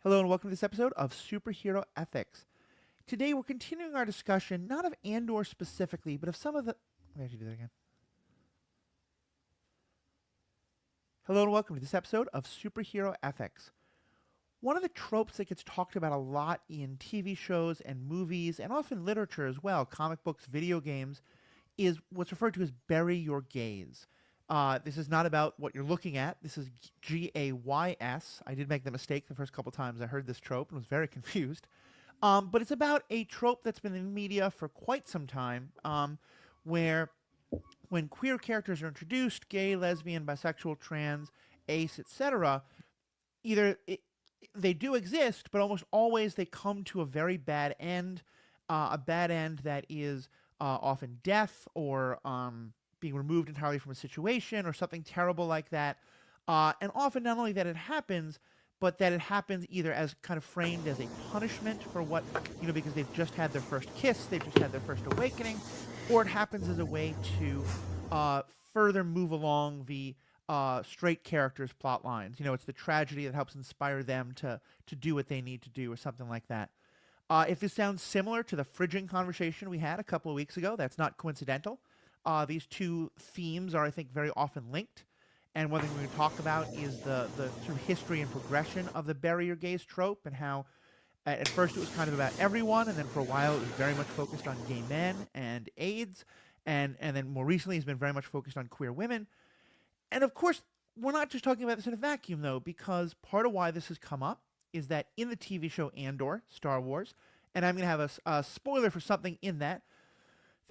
Hello and welcome to this episode of Superhero Ethics. Today we're continuing our discussion, not of Andor specifically, but of some of the... Let me actually do that again. Hello and welcome to this episode of Superhero Ethics. One of the tropes that gets talked about a lot in TV shows and movies, and often literature as well, comic books, video games, is what's referred to as bury your gaze. This is not about what you're looking at. This is Gays. I did make the mistake the first couple times I heard this trope and was very confused. But it's about a trope that's been in media for quite some time, where when queer characters are introduced, gay, lesbian, bisexual, trans, ace, etc., either they do exist, but almost always they come to a very bad end, a bad end that is often death or being removed entirely from a situation or something terrible like that. And often not only that it happens, but that it happens either as kind of framed as a punishment for what, because they've just had their first kiss, they've just had their first awakening, or it happens as a way to further move along the straight characters' plot lines. It's the tragedy that helps inspire them to do what they need to do or something like that. If this sounds similar to the fridging conversation we had a couple of weeks ago, that's not coincidental. These two themes are, I think, very often linked. And one thing we're going to talk about is the sort of history and progression of the bury your gaze trope, and how at first it was kind of about everyone, and then for a while it was very much focused on gay men and AIDS, and then more recently it's been very much focused on queer women. And of course, we're not just talking about this in a vacuum, though, because part of why this has come up is that in the TV show Andor, Star Wars, and I'm going to have a spoiler for something in that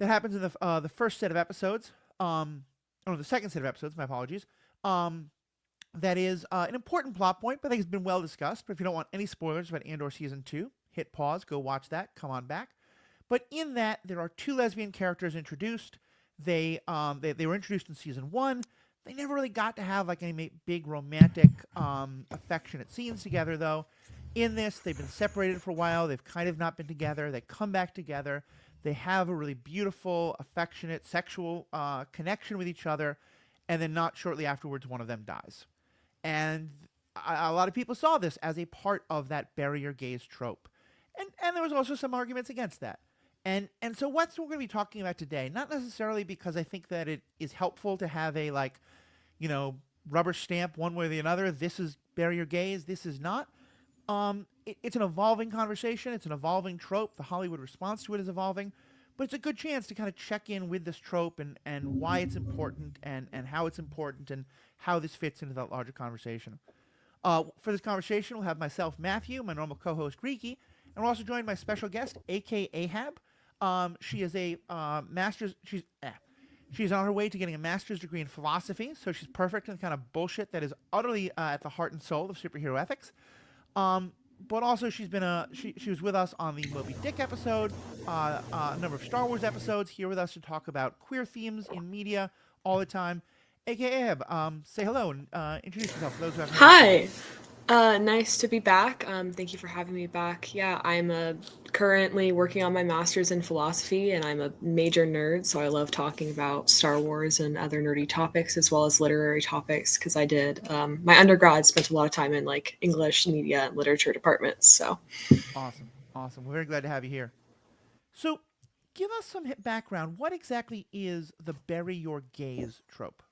happens in the first set of episodes, the second set of episodes, my apologies, that is an important plot point, but I think it's been well discussed. But if you don't want any spoilers about Andor Season 2, hit pause, go watch that, come on back. But in that, there are two lesbian characters introduced. They were introduced in Season 1. They never really got to have like any big romantic, affectionate scenes together, though. In this, they've been separated for a while. They've kind of not been together. They come back together. They have a really beautiful, affectionate, sexual connection with each other. And then not shortly afterwards, one of them dies. And a lot of people saw this as a part of that bury your gaze trope. And there was also some arguments against that. And so what's we're going to be talking about today, not necessarily because I think that it is helpful to have a, rubber stamp one way or the other. This is bury your gaze. This is not. It's an evolving conversation. It's an evolving trope. The Hollywood response to it is evolving. But it's a good chance to kind of check in with this trope and why it's important and how it's important and how this fits into that larger conversation. For this conversation, we'll have myself, Matthew, my normal co-host, Greeky, and we're also joined by special guest, A.K. Ahab. She is a master's... She's on her way to getting a master's degree in philosophy, so she's perfect in the kind of bullshit that is utterly at the heart and soul of superhero ethics. But also she's been she was with us on the Moby Dick episode, a number of Star Wars episodes, here with us to talk about queer themes in media all the time. A.K.A. Ahab, say hello and introduce yourself for those who haven't heard. Hi. Nice to be back. Thank you for having me back. Yeah, I'm currently working on my master's in philosophy, and I'm a major nerd, so I love talking about Star Wars and other nerdy topics, as well as literary topics, because I did my undergrad spent a lot of time in English, media, and literature departments. So Awesome. We're very glad to have you here. So, give us some background. What exactly is the bury your gaze trope?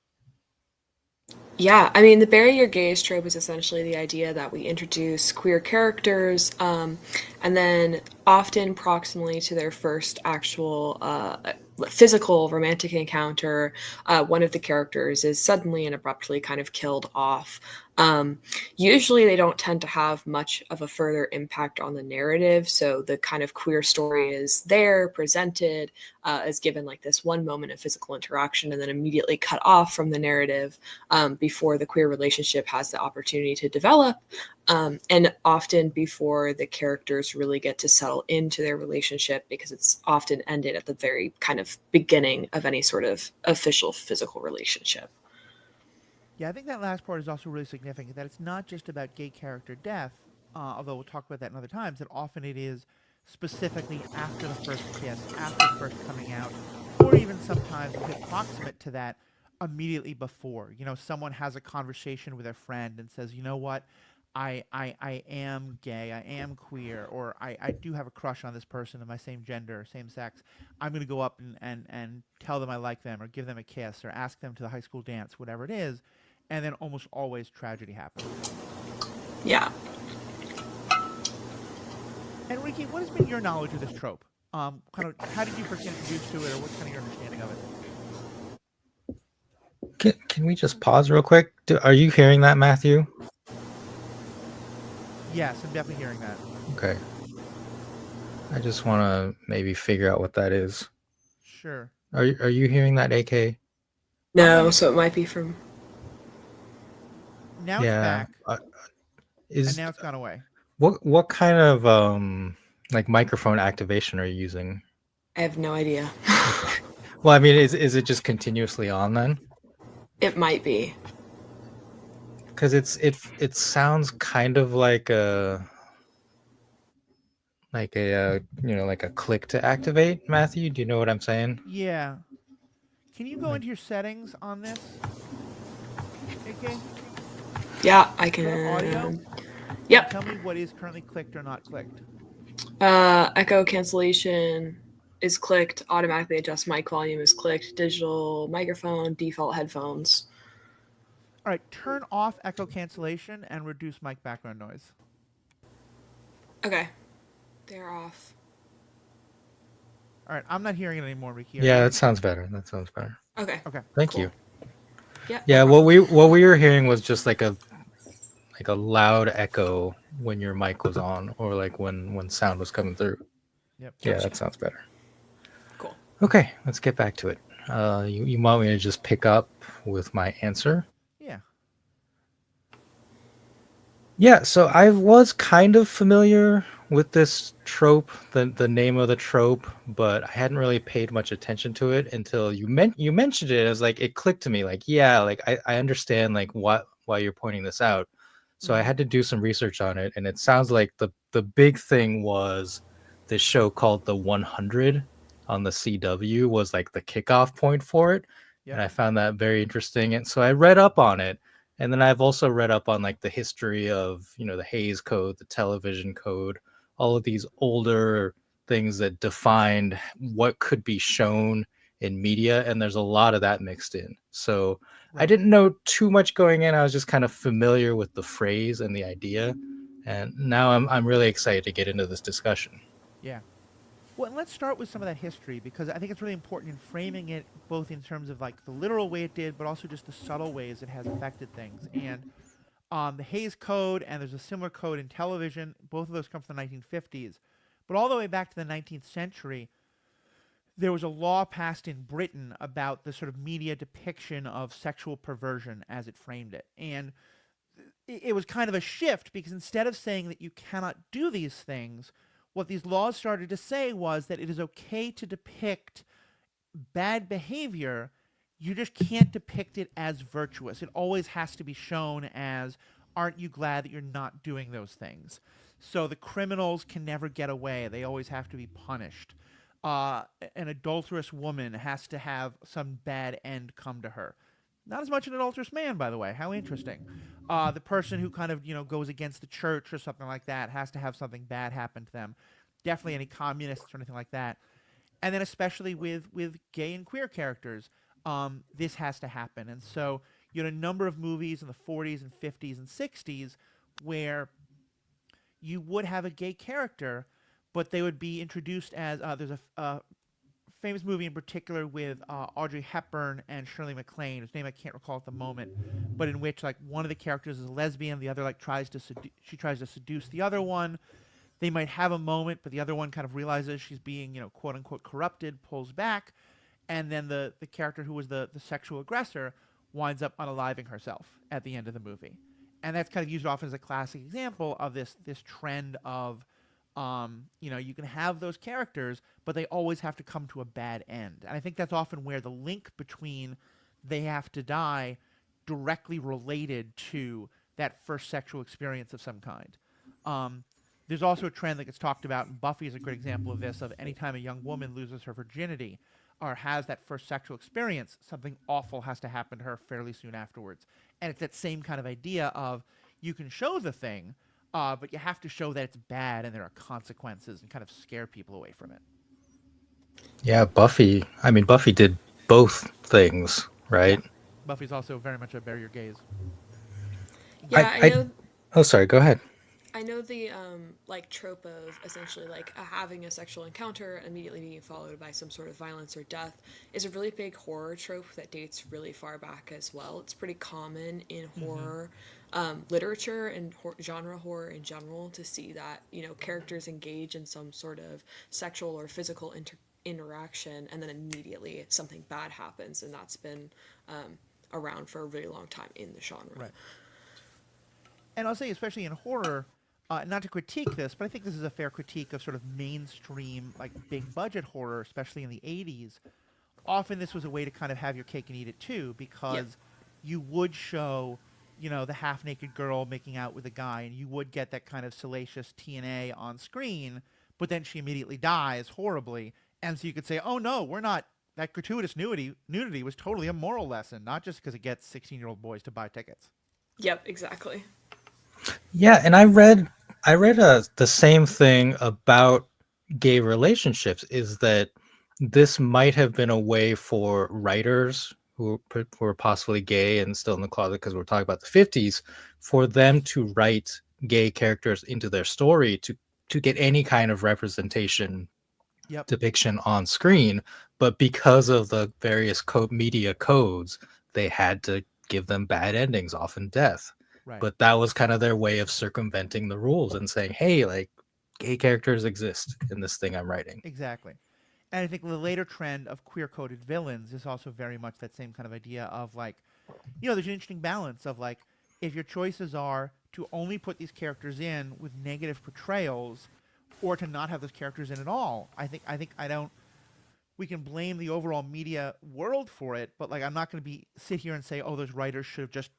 yeah, I mean, the bury your gaze trope is essentially the idea that we introduce queer characters, and then often proximally to their first actual physical romantic encounter, one of the characters is suddenly and abruptly kind of killed off. Um, Usually, they don't tend to have much of a further impact on the narrative, so the kind of queer story is there, presented, is given like this one moment of physical interaction, and then immediately cut off from the narrative before the queer relationship has the opportunity to develop, and often before the characters really get to settle into their relationship, because it's often ended at the very kind of beginning of any sort of official physical relationship. Yeah, I think that last part is also really significant, that it's not just about gay character death, although we'll talk about that in other times, that often it is specifically after the first kiss, after the first coming out, or even sometimes a bit proximate to that immediately before. Someone has a conversation with a friend and says, you know what, I am gay, I am queer, or I do have a crush on this person of my same gender, same sex. I'm going to go up and tell them I like them, or give them a kiss, or ask them to the high school dance, whatever it is. And then almost always tragedy happens. Yeah. And Ricky, what has been your knowledge of this trope? Kind of, how did you first get introduced to it, or what's kind of your understanding of it? Can we just pause real quick? Are you hearing that, Matthew? Yes, I'm definitely hearing that. Okay. I just want to maybe figure out what that is. Sure. Are you hearing that, AK? I'm not. No, so it might be from. Now it's Yeah. back, and Is now it's gone away. what kind of like microphone activation are you using? I have no idea. Okay. Well, I mean, is it just continuously on then? It might be. Because it sounds kind of like a like a click to activate. Matthew, do you know what I'm saying? Yeah. Can you go Like, into your settings on this, AK? Yeah, I Go to audio can. and Yep. tell me what is currently clicked or not clicked. Echo cancellation is clicked. Automatically adjust mic volume is clicked. Digital microphone, default headphones. All right, turn off echo cancellation and reduce mic background noise. Okay, they're off. All right, I'm not hearing it anymore, Ricky. Are yeah, you? that sounds better. That sounds better. Okay, Okay. Thank cool. you. Yep. No Yeah, problem. what we were hearing was just like a loud echo when your mic was on, or like when sound was coming through. Yep. Yeah, Gotcha. that sounds better. Cool. Okay, let's get back to it. You want me to just pick up with my answer? Yeah. Yeah, so I was kind of familiar with this trope, the name of the trope, but I hadn't really paid much attention to it until you mentioned it. It was like it clicked to me, like, yeah, like I understand like what why you're pointing this out. So I Mm-hmm. had to do some research on it, and it sounds like the big thing was this show called The 100 on the CW was like the kickoff point for it, and Yep. I found that very interesting. And so I read up on it, and then I've also read up on like the history of, the Hays Code, the television code, all of these older things that defined what could be shown in media. And there's a lot of that mixed in. So I Right. didn't know too much going in. I was just kind of familiar with the phrase and the idea. And now I'm really excited to get into this discussion. Yeah. Well, and let's start with some of that history because I think it's really important in framing it both in terms of like the literal way it did, but also just the subtle ways it has affected things. And the Hays Code, and there's a similar code in television. Both of those come from the 1950s. But all the way back to the 19th century, there was a law passed in Britain about the sort of media depiction of sexual perversion as it framed it. And it was kind of a shift because instead of saying that you cannot do these things, what these laws started to say was that it is okay to depict bad behavior. You just can't depict it as virtuous. It always has to be shown as, aren't you glad that you're not doing those things? So the criminals can never get away. They always have to be punished. An adulterous woman has to have some bad end come to her. Not as much an adulterous man, by the way. How interesting. The person who kind of, goes against the church or something like that has to have something bad happen to them. Definitely any communists or anything like that. And then especially with gay and queer characters, this has to happen. And so you had a number of movies in the 40s and 50s and 60s where you would have a gay character, but they would be introduced as there's a famous movie in particular with Audrey Hepburn and Shirley MacLaine, whose name I can't recall at the moment, but in which like one of the characters is a lesbian, the other like she tries to seduce the other one. They might have a moment, but the other one kind of realizes she's being, quote unquote corrupted, pulls back, and then the character who was the sexual aggressor winds up unaliving herself at the end of the movie. And that's kind of used often as a classic example of this trend of you can have those characters, but they always have to come to a bad end. And I think that's often where the link between they have to die directly related to that first sexual experience of some kind. Um, there's also a trend that gets talked about, and Buffy is a great example of this, of anytime a young woman loses her virginity or has that first sexual experience, something awful has to happen to her fairly soon afterwards. And it's that same kind of idea of you can show the thing, but you have to show that it's bad and there are consequences and kind of scare people away from it. Yeah, Buffy. I mean, Buffy did both things, Yeah. right? Buffy's also very much a bury your gaze. I, Yeah, I I, know. oh, sorry. Go ahead. I know the like trope of essentially like having a sexual encounter immediately being followed by some sort of violence or death is a really big horror trope that dates really far back as well. It's pretty common in Mm-hmm. horror literature and genre horror in general to see that characters engage in some sort of sexual or physical interaction and then immediately something bad happens, and that's been around for a really long time in the genre. Right. And I'll say, especially in horror, not to critique this, but I think this is a fair critique of sort of mainstream, like big budget horror, especially in the 80s. Often this was a way to kind of have your cake and eat it too, Yep. because you would show, the half naked girl making out with a guy, and you would get that kind of salacious TNA on screen, but then she immediately dies horribly. And so you could say, oh no, we're not. That gratuitous nudity was totally a moral lesson, not just because it gets 16-year-old boys to buy tickets. Yep, exactly. Yeah, and I read the same thing about gay relationships. Is that this might have been a way for writers who were possibly gay and still in the closet, because we're talking about the 50s, for them to write gay characters into their story to get any kind of representation Yep. depiction on screen. But because of the various media codes, they had to give them bad endings, often death. Right. But that was kind of their way of circumventing the rules and saying, hey, like, gay characters exist in this thing I'm writing. Exactly. And I think the later trend of queer coded villains is also very much that same kind of idea of like, there's an interesting balance of like, if your choices are to only put these characters in with negative portrayals or to not have those characters in at all, I think I don't we can blame the overall media world for it, but like I'm not going to be sit here and say, oh, those writers should have just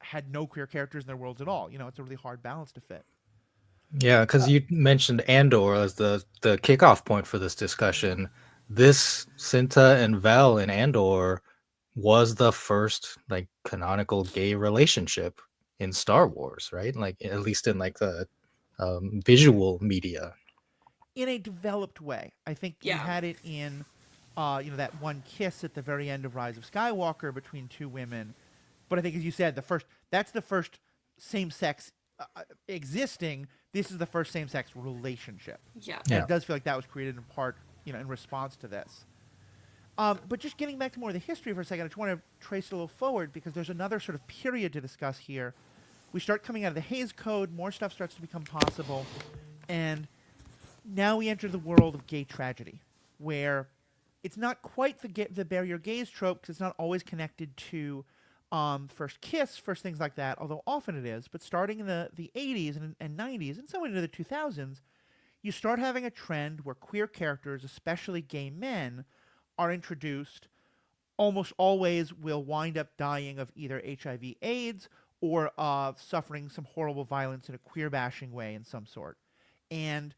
had no queer characters in their worlds at all. It's a really hard balance to fit. Yeah, because Uh, you mentioned Andor as the kickoff point for this discussion. This Cinta and Vel in Andor was the first like canonical gay relationship in Star Wars, right? Like at least in like the visual media. in a developed way. I think you Yeah. had it in, that one kiss at the very end of Rise of Skywalker between two women. But I think, as you said, that's the first same-sex existing. This is the first same-sex relationship, Yeah. and it Yeah. does feel like that was created in part, in response to this. But just getting back to more of the history for a second, I just want to trace it a little forward because there's another sort of period to discuss here. We start coming out of the Hays Code, more stuff starts to become possible, and now we enter the world of gay tragedy, where it's not quite the bury your gaze trope because it's not always connected to first kiss, first things like that, although often it is. But starting in the 80s and 90s and somewhat into the 2000s, you start having a trend where queer characters, especially gay men, are introduced, almost always will wind up dying of either HIV/AIDS or suffering some horrible violence in a queer bashing way in some sort. And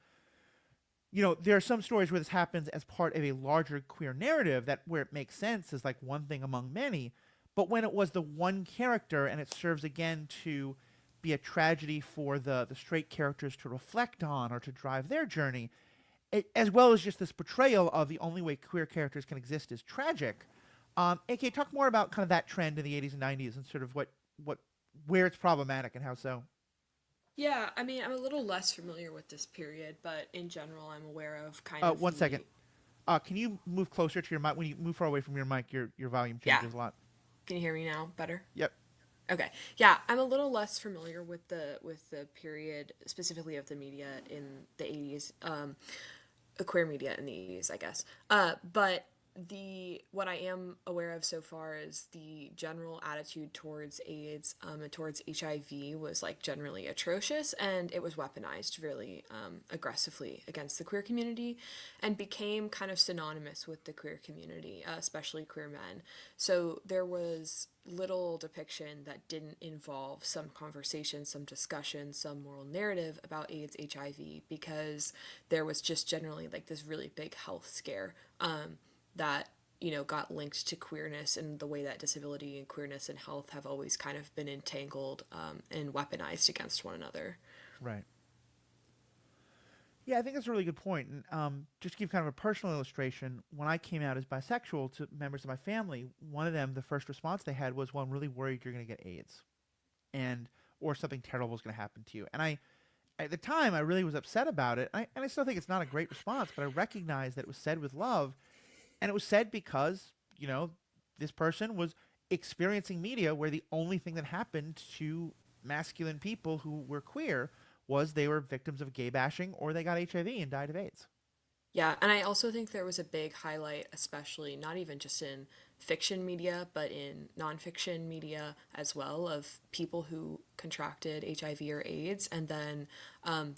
there are some stories where this happens as part of a larger queer narrative that where it makes sense as like one thing among many. But when it was the one character and it serves again to be a tragedy for the straight characters to reflect on or to drive their journey, as well as just this portrayal of the only way queer characters can exist is tragic. AK, talk more about kind of that trend in the 80s and 90s and sort of what where it's problematic and how so. Yeah, I mean, I'm a little less familiar with this period, but in general, I'm aware of kind of One second. the. Can you move closer to your mic? When you move far away from your mic, your volume Yeah. changes a lot. Can you hear me now better? Yep. Okay. Yeah, I'm a little less familiar with the period specifically of the media in the 80s, the queer media in the 80s, I guess. But the what I am aware of so far is the general attitude towards AIDS and towards HIV was like generally atrocious, and it was weaponized really aggressively against the queer community, and became kind of synonymous with the queer community, especially queer men. So there was little depiction that didn't involve some conversation, some discussion, some moral narrative about AIDS, HIV, because there was just generally like this really big health scare that got linked to queerness, and the way that disability and queerness and health have always kind of been entangled and weaponized against one another. Right. Yeah, I think that's a really good point. And just to give kind of a personal illustration, when I came out as bisexual to members of my family, one of them, the first response they had was, "Well, I'm really worried you're going to get AIDS, and or something terrible is going to happen to you." And at the time, I really was upset about it. And I still think it's not a great response, but I recognize that it was said with love, and it was said because this person was experiencing media where the only thing that happened to masculine people who were queer was they were victims of gay bashing or they got HIV and died of AIDS. Yeah, and I also think there was a big highlight, especially not even just in fiction media, but in nonfiction media as well, of people who contracted HIV or AIDS, and then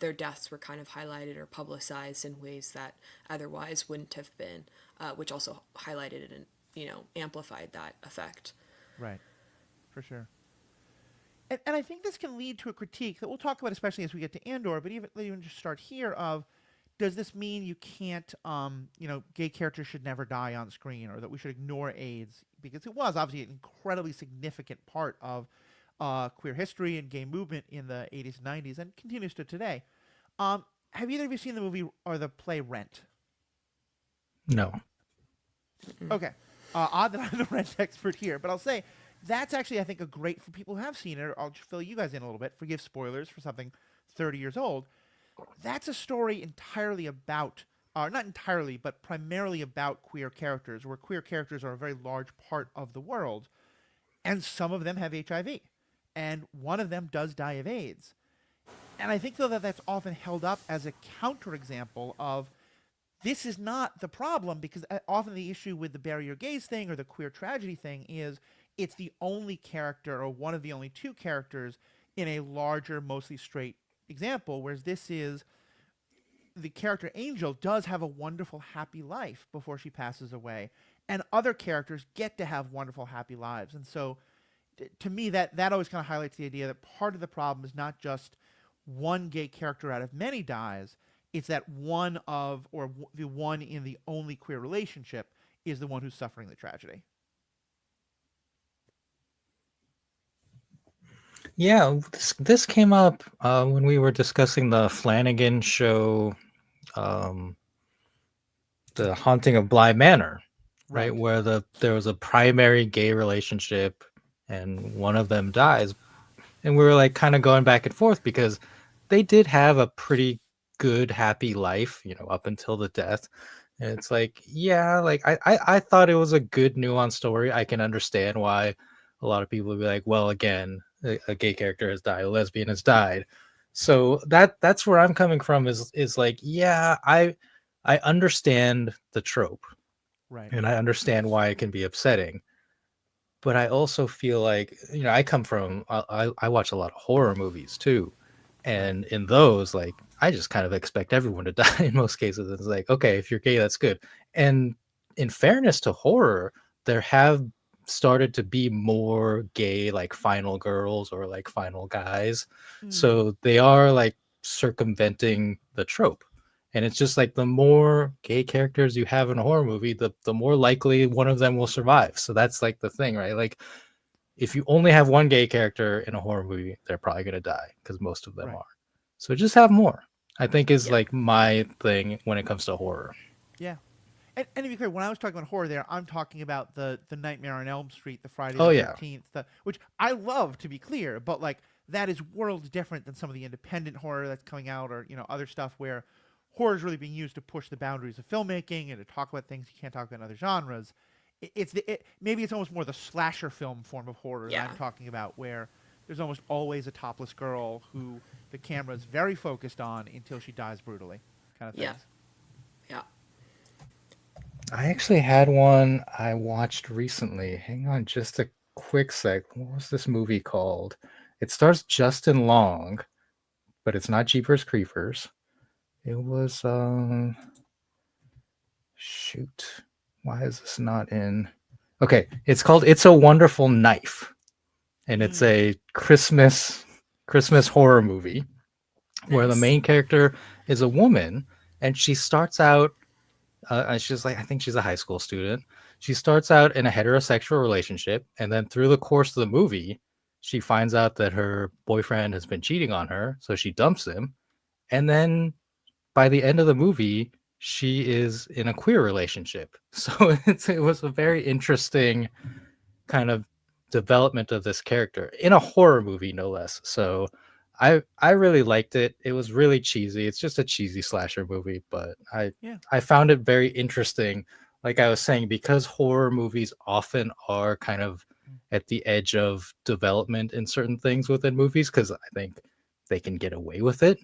their deaths were kind of highlighted or publicized in ways that otherwise wouldn't have been, which also highlighted it and amplified that effect. Right, for sure. And I think this can lead to a critique that we'll talk about, especially as we get to Andor. But even just start here of, does this mean you can't, gay characters should never die on screen, or that we should ignore AIDS because it was obviously an incredibly significant part of queer history and gay movement in the 80s and 90s, and continues to today. Have either of you seen the movie or the play Rent? No. Okay. Odd that I'm the Rent expert here, but I'll say that's actually, I think, a great, for people who have seen it. I'll just fill you guys in a little bit. Forgive spoilers for something 30 years old. That's a story entirely about, not entirely, but primarily about queer characters, where queer characters are a very large part of the world, and some of them have HIV, and one of them does die of AIDS. And I think, though, that that's often held up as a counterexample of, this is not the problem, because often the issue with the bury your gays thing or the queer tragedy thing is it's the only character or one of the only two characters in a larger, mostly straight example, whereas this is, the character Angel does have a wonderful, happy life before she passes away, and other characters get to have wonderful, happy lives. And so, to me, that always kind of highlights the idea that part of the problem is not just one gay character out of many dies, it's that one of, or the one in the only queer relationship is the one who's suffering the tragedy. Yeah, this came up when we were discussing the Flanagan show, um, The Haunting of Bly Manor, right? Right. Where there was a primary gay relationship and one of them dies. And we were like kind of going back and forth because they did have a pretty good, happy life, up until the death. And it's like, yeah, like I thought it was a good nuanced story. I can understand why a lot of people would be like, well, again, a gay character has died, a lesbian has died. So that's where I'm coming from is like, yeah, I understand the trope Right. and I understand why it can be upsetting. But I also feel like, I come from, I watch a lot of horror movies too. Right. And in those, like, I just kind of expect everyone to die in most cases. It's like, okay, if you're gay, that's good. And in fairness to horror, there have started to be more gay, like, final girls or like final guys. Mm. So they are like circumventing the trope. And it's just like the more gay characters you have in a horror movie, the more likely one of them will survive. So that's like the thing, right? Like if you only have one gay character in a horror movie, they're probably going to die because most of them Right. are. So just have more, I think, is Yeah. like my thing when it comes to horror. Yeah. And to be clear, when I was talking about horror there, I'm talking about the Nightmare on Elm Street, the Friday Oh, the yeah. 13th, which I love, to be clear, but like that is worlds different than some of the independent horror that's coming out, or other stuff where horror is really being used to push the boundaries of filmmaking and to talk about things you can't talk about in other genres. Maybe it's almost more the slasher film form of horror that Yeah. I'm talking about, where there's almost always a topless girl who the camera is very focused on until she dies brutally, kind of Yeah. things. Yeah. I actually had one I watched recently. Hang on just a quick sec. What was this movie called? It stars Justin Long, but it's not Jeepers Creepers. It was shoot. Why is this not in? Okay, it's called It's a Wonderful Knife. And it's Mm. a Christmas horror movie where the Nice. main character is a woman and she starts out she's like, I think she's a high school student. she starts out in a heterosexual relationship, and then through the course of the movie, she finds out that her boyfriend has been cheating on her, so she dumps him. And then by the end of the movie, she is in a queer relationship. So it was a very interesting kind of development of this character in a horror movie, no less. So I really liked it. It was really cheesy. It's just a cheesy slasher movie, but Yeah. I found it very interesting. Like I was saying, because horror movies often are kind of Mm. at the edge of development in certain things within movies, because I think they can get away with it.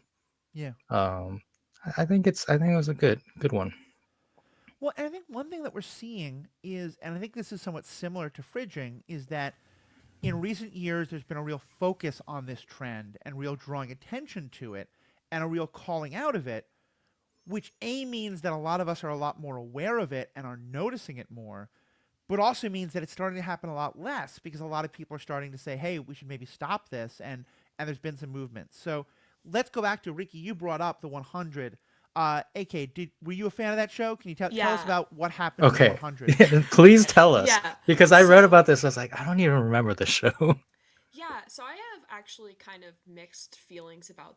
Yeah. I think it was a good one. Well, and I think one thing that we're seeing is, and I think this is somewhat similar to fridging, is that in recent years there's been a real focus on this trend and real drawing attention to it and a real calling out of it, which A means that a lot of us are a lot more aware of it and are noticing it more, but also means that it's starting to happen a lot less because a lot of people are starting to say, "Hey, we should maybe stop this," and there's been some movement. So let's go back to Ricky. You brought up the 100. AK, were you a fan of that show? Can you tell us Yeah. about what happens in the Okay. 100? Please tell us. Yeah. Because I read So about this. I was like, I don't even remember the show. yeah, so I have actually kind of mixed feelings about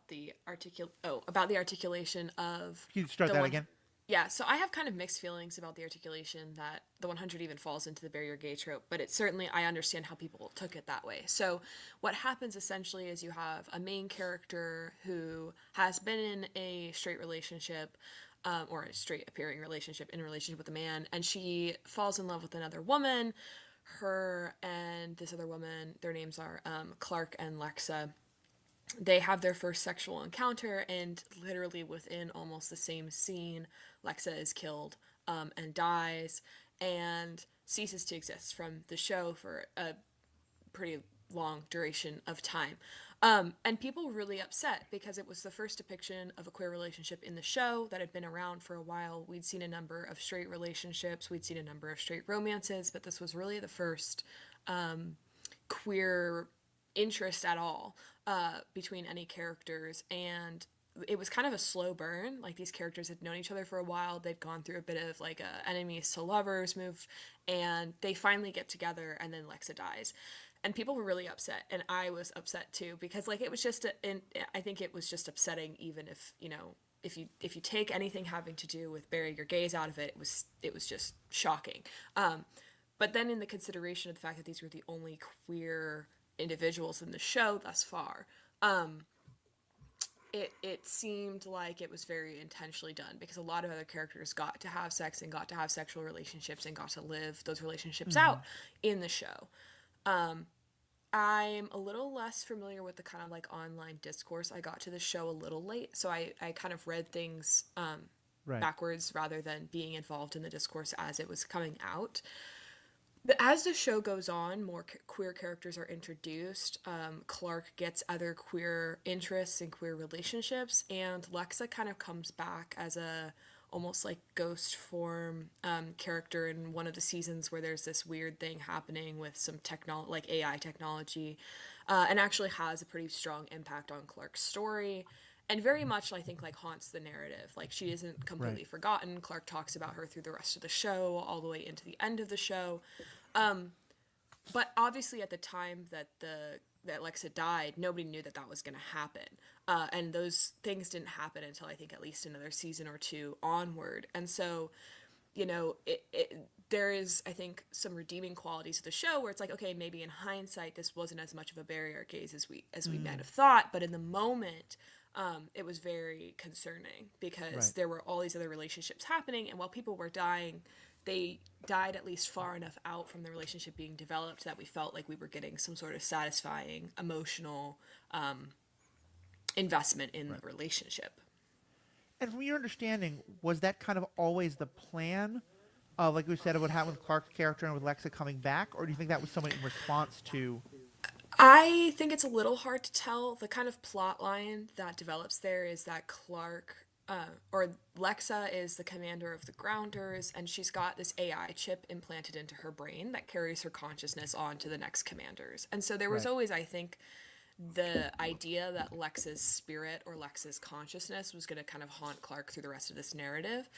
about the articulation of Can you start the that one. again? Yeah, so I have kind of mixed feelings about the articulation that the 100 even falls into the bury your gay trope, but it certainly I understand how people took it that way. So what happens essentially is you have a main character who has been in a straight relationship, or a straight appearing relationship in a relationship with a man, and she falls in love with another woman. Her and this other woman, their names are Clark and Lexa. They have their first sexual encounter, and literally within almost the same scene, Lexa is killed, and dies and ceases to exist from the show for a pretty long duration of time. And people were really upset because it was the first depiction of a queer relationship in the show that had been around for a while. We'd seen a number of straight relationships, we'd seen a number of straight romances, but this was really the first queer interest at all between any characters. And it was kind of a slow burn. Like, these characters had known each other for a while. They'd gone through a bit of like a enemies to lovers move, and they finally get together, and then Lexa dies. And people were really upset, and I was upset too, because like it was just I think it was just upsetting, even if, you know, if you take anything having to do with bury your gays out of it, it was just shocking. But then in the consideration of the fact that these were the only queer individuals in the show thus far, it seemed like it was very intentionally done, because a lot of other characters got to have sex and got to have sexual relationships and got to live those relationships Mm-hmm. out in the show. I'm a little less familiar with the kind of like online discourse. I got to the show a little late, so I kind of read things Right. backwards rather than being involved in the discourse as it was coming out. But as the show goes on, more queer characters are introduced. Clark gets other queer interests and queer relationships, and Lexa kind of comes back as a almost like ghost form character in one of the seasons, where there's this weird thing happening with some like AI technology, and actually has a pretty strong impact on Clark's story. And very much, I think, like haunts the narrative. Like, she isn't Right. completely forgotten. Clark talks about her through the rest of the show, all the way into the end of the show. But obviously, at the time that Lexa died, nobody knew that that was going to happen, and those things didn't happen until I think at least another season or two onward. And so, you know, there is, I think, some redeeming qualities of the show where it's like, okay, maybe in hindsight this wasn't as much of a barrier gaze as we might Mm. have thought, but in the moment, it was very concerning, Right. because there were all these other relationships happening, and while people were dying, they died at least far enough out from the relationship being developed that we felt like we were getting some sort of satisfying emotional investment in Right. the relationship. And from your understanding, was that kind of always the plan? Like we said, what happened with Clark's character and with Lexa coming back, or do you think that was somewhat in response to? I think it's a little hard to tell. The kind of plot line that develops there is that or Lexa is the commander of the Grounders, and she's got this AI chip implanted into her brain that carries her consciousness on to the next commanders. And so there was Right. always, I think, the idea that Lex's spirit or Lex's consciousness was going to kind of haunt Clark through the rest of this narrative.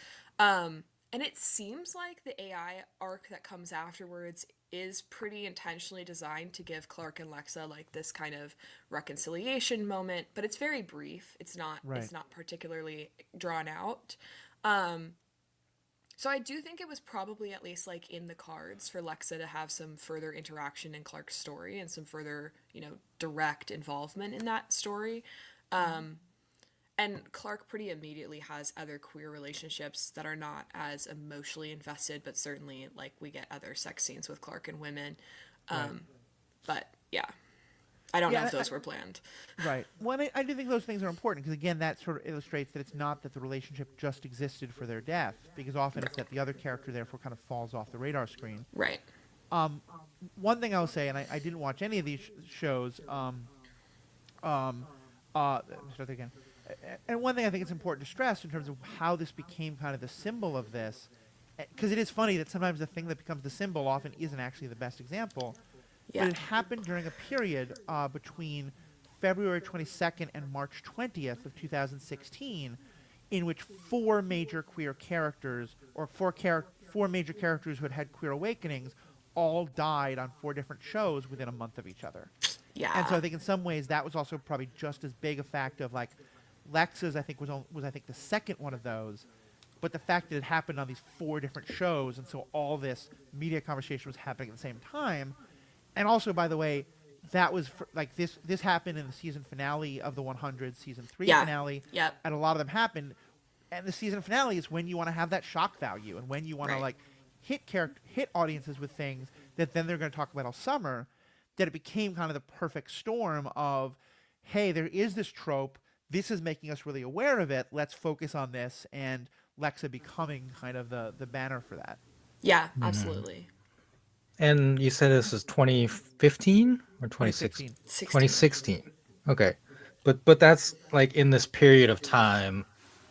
And it seems like the AI arc that comes afterwards is pretty intentionally designed to give Clark and Lexa like this kind of reconciliation moment, but it's very brief. Right. It's not particularly drawn out. Um so I do think it was probably at least like in the cards for Lexa to have some further interaction in Clark's story and some further, direct involvement in that story. Mm-hmm. And Clark pretty immediately has other queer relationships that are not as emotionally invested, but certainly like we get other sex scenes with Clark and women. Right. But yeah, I don't know Yeah. if those were planned. Right. Well, I do think those things are important because again, that sort of illustrates that it's not that the relationship just existed for their death, because often it's that the other character therefore kind of falls off the radar screen. Right. Um, One thing I'll say, and I didn't watch any of these shows. Um, Start that again. And one thing I think it's important to stress in terms of how this became kind of the symbol of this, because it is funny that sometimes the thing that becomes the symbol often isn't actually the best example, but Yeah. it happened during a period between February 22nd and March 20th of 2016, in which four major queer characters, or four major characters who had had queer awakenings, all died on four different shows within a month of each other. And so Yeah. I think in some ways that was also probably just as big a fact of like Lex's I think was I think the second one of those, but the fact that it happened on these four different shows, and so all this media conversation was happening at the same time. And also, by the way, that was like this happened in the season finale of the 100 season 3 Yeah. finale, Yep. and a lot of them happened. And the season finale is when you want to have that shock value and when you want to Right. like hit audiences with things that then they're going to talk about all summer. That it became kind of the perfect storm of, hey, there is this trope. This is making us really aware of it. Let's focus on this, and Lexa becoming kind of the banner for that. Yeah, Mhm. absolutely. And you said this is 2015 or 2016? 2016. 16. 2016. Okay. But that's like in this period of time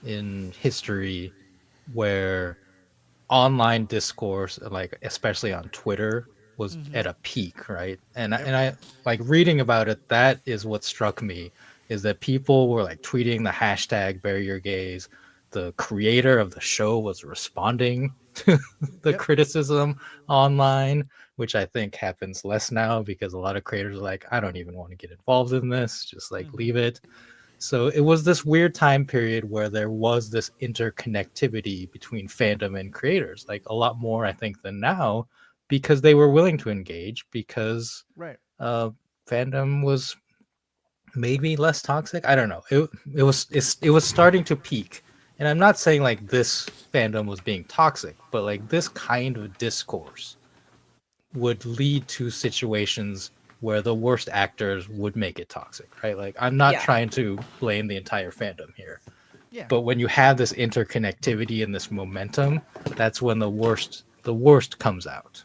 in history where online discourse, like especially on Twitter, was Mm-hmm. at a peak, right? Yep. And I like reading about it. That is what struck me, is that people were like tweeting the hashtag bury your gays. The creator of the show was responding to the Yep. criticism online, which I think happens less now because a lot of creators are like, I don't even want to get involved in this, just like Mm-hmm. leave it. So it was this weird time period where there was this interconnectivity between fandom and creators, like a lot more, I think, than now, because they were willing to engage because Right. uh, fandom was maybe less toxic. I don't know. It was starting to peak, and I'm not saying like this fandom was being toxic, but like this kind of discourse would lead to situations where the worst actors would make it toxic, right? Like I'm not Yeah. trying to blame the entire fandom here, Yeah. but when you have this interconnectivity and this momentum, that's when the worst comes out.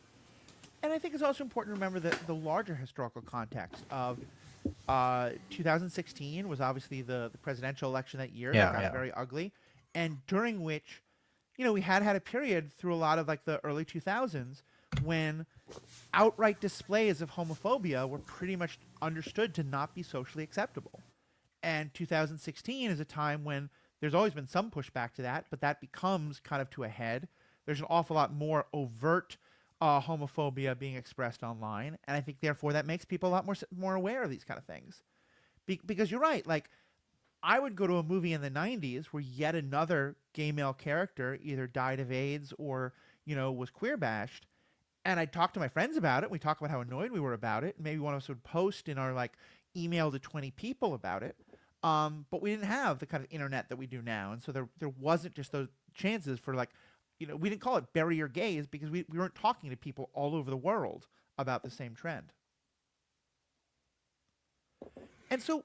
And I think it's also important to remember the larger historical context of 2016 was obviously the presidential election that year that Yeah, got yeah. very ugly, and during which, we had a period through a lot of like the early 2000s when outright displays of homophobia were pretty much understood to not be socially acceptable. And 2016 is a time when there's always been some pushback to that, but that becomes kind of to a head. There's an awful lot more overt homophobia being expressed online, and I think therefore that makes people a lot more aware of these kind of things. Because you're right, like I would go to a movie in the 90s where yet another gay male character either died of AIDS or was queer bashed, and I'd talk to my friends about it. We talk about how annoyed we were about it. Maybe one of us would post in our like email to 20 people about it. But we didn't have the kind of internet that we do now, and so there wasn't just those chances for like, we didn't call it bury your gays because we weren't talking to people all over the world about the same trend. And so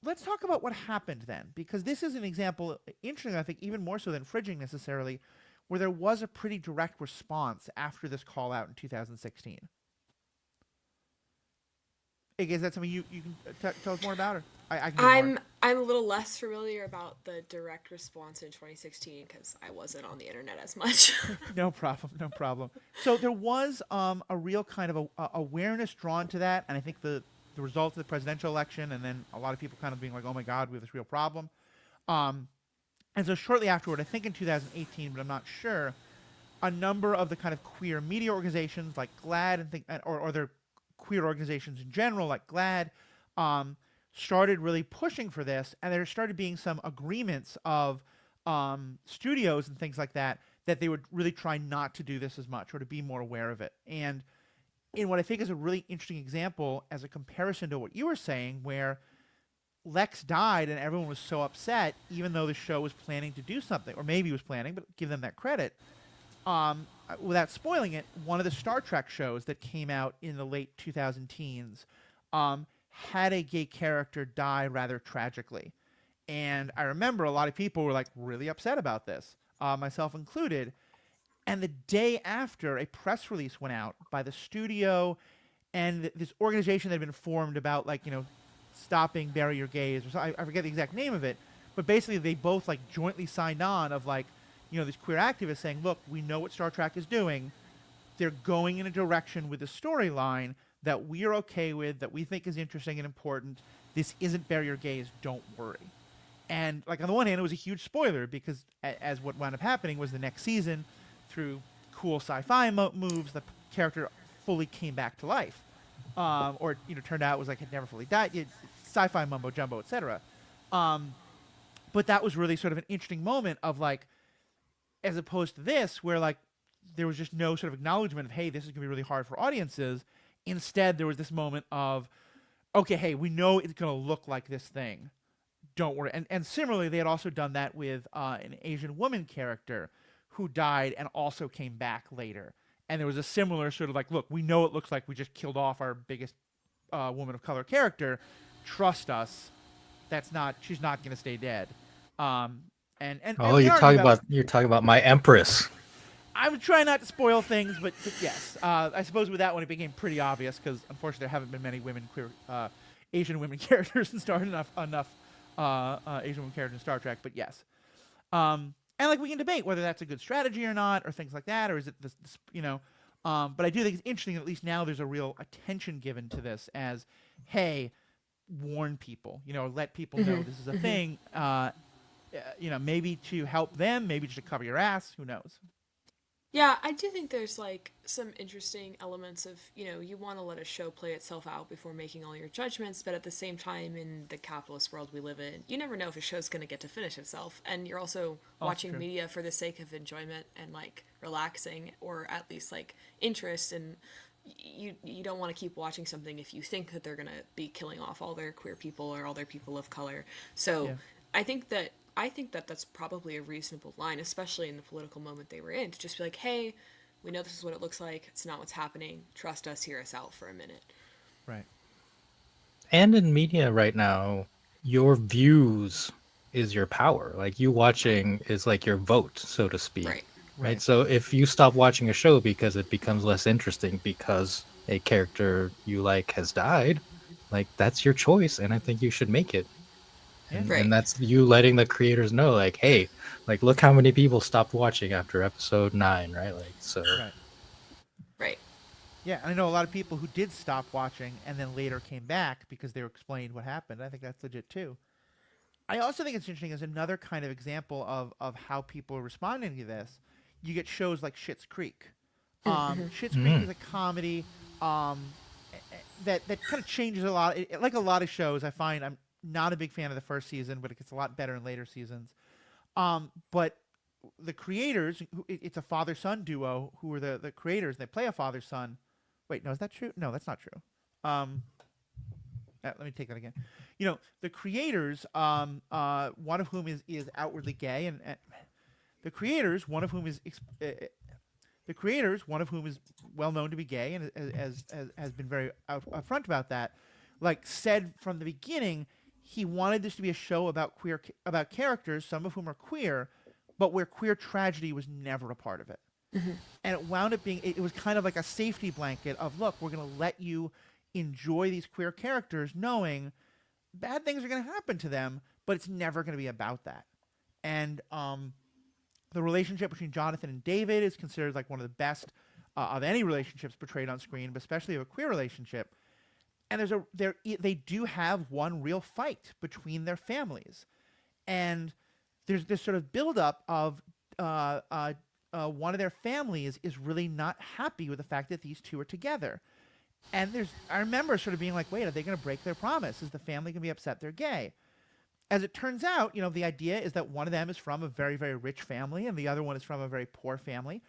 let's talk about what happened then, because this is an example, interesting, I think, even more so than fridging necessarily, where there was a pretty direct response after this call out in 2016. Is that something you can tell us more about, or I can give more? I'm a little less familiar about the direct response in 2016 because I wasn't on the internet as much. No problem, no problem. So there was a real kind of awareness drawn to that, and I think the result of the presidential election, and then a lot of people kind of being like, "Oh my God, we have this real problem." Um, and so shortly afterward, I think in 2018, but I'm not sure, a number of the kind of queer media organizations like GLAAD or their queer organizations in general like GLAAD um, started really pushing for this, and there started being some agreements of studios and things like that that they would really try not to do this as much or to be more aware of it. And in what I think is a really interesting example as a comparison to what you were saying, where Lex died and everyone was so upset, even though the show was planning to do something, or maybe was planning, but give them that credit. Without spoiling it, one of the Star Trek shows that came out in the late 2000 teens had a gay character die rather tragically. And I remember a lot of people were like really upset about this, myself included. And the day after, a press release went out by the studio and this organization that had been formed about like stopping bury your gays or something. I forget the exact name of it, but basically they both like jointly signed on of like these queer activists saying, look, we know what Star Trek is doing. They're going in a direction with a storyline that we are okay with, that we think is interesting and important. This isn't bury your gays. Don't worry. And like on the one hand, it was a huge spoiler because as what wound up happening was the next season, through cool sci-fi moves, the character fully came back to life, or turned out it was like had never fully died. Sci-fi mumbo jumbo, etc. But that was really sort of an interesting moment of like, as opposed to this, where like there was just no sort of acknowledgement of, hey, this is gonna be really hard for audiences. Instead, there was this moment of, okay, hey, we know it's gonna look like this thing. Don't worry. And similarly, they had also done that with an Asian woman character who died and also came back later. And there was a similar sort of like, look, we know it looks like we just killed off our biggest woman of color character. Trust us. She's not going to stay dead. And Oh, they argue about. you're talking about my Empress. I'm trying not to spoil things, but yes, I suppose with that one it became pretty obvious because unfortunately there haven't been many Asian women characters in enough Asian women characters in Star Trek. But yes, and like we can debate whether that's a good strategy or not, or things like that, or is it this But I do think it's interesting. At least now there's a real attention given to this as, hey, warn people, let people know this is a thing. Maybe to help them, maybe just to cover your ass. Who knows? Yeah, I do think there's like some interesting elements of, you want to let a show play itself out before making all your judgments, but at the same time, in the capitalist world we live in, you never know if a show's going to get to finish itself. And you're also watching media for the sake of enjoyment and like relaxing, or at least like interest. And you don't want to keep watching something if you think that they're going to be killing off all their queer people or all their people of color. So yeah. I think that that's probably a reasonable line, especially in the political moment they were in, to just be like, hey, we know this is what it looks like. It's not what's happening. Trust us, hear us out for a minute. Right. And in media right now, your views is your power. Like you watching is like your vote, so to speak. Right. So if you stop watching a show because it becomes less interesting because a character you like has died, like that's your choice, and I think you should make it. And that's you letting the creators know, like, hey, like, look how many people stopped watching after episode 9, right? Like, so. Right. Yeah, and I know a lot of people who did stop watching and then later came back because they were explained what happened. I think that's legit too. I also think it's interesting as another kind of example of how people are responding to this. You get shows like Schitt's Creek. Schitt's Creek is a comedy that kind of changes a lot. Like a lot of shows, I find I'm not a big fan of the first season, but it gets a lot better in later seasons. But the creators, it's a father-son duo who are the creators. They play a father-son. Wait, no, is that true? No, that's not true. Let me take that again. The creators, one of whom is outwardly gay, and the creators, one of whom is well known to be gay, and has been very upfront about that. Like said from the beginning, he wanted this to be a show about characters, some of whom are queer, but where queer tragedy was never a part of it. And it wound up being, it was kind of like a safety blanket of, look, we're going to let you enjoy these queer characters knowing bad things are going to happen to them, but it's never going to be about that. And the relationship between Jonathan and David is considered like one of the best of any relationships portrayed on screen, but especially of a queer relationship. And they do have one real fight between their families, and there's this sort of buildup of one of their families is really not happy with the fact that these two are together. And I remember sort of being like, wait, are they going to break their promise? Is the family going to be upset they're gay? As it turns out, the idea is that one of them is from a very, very rich family and the other one is from a very poor family.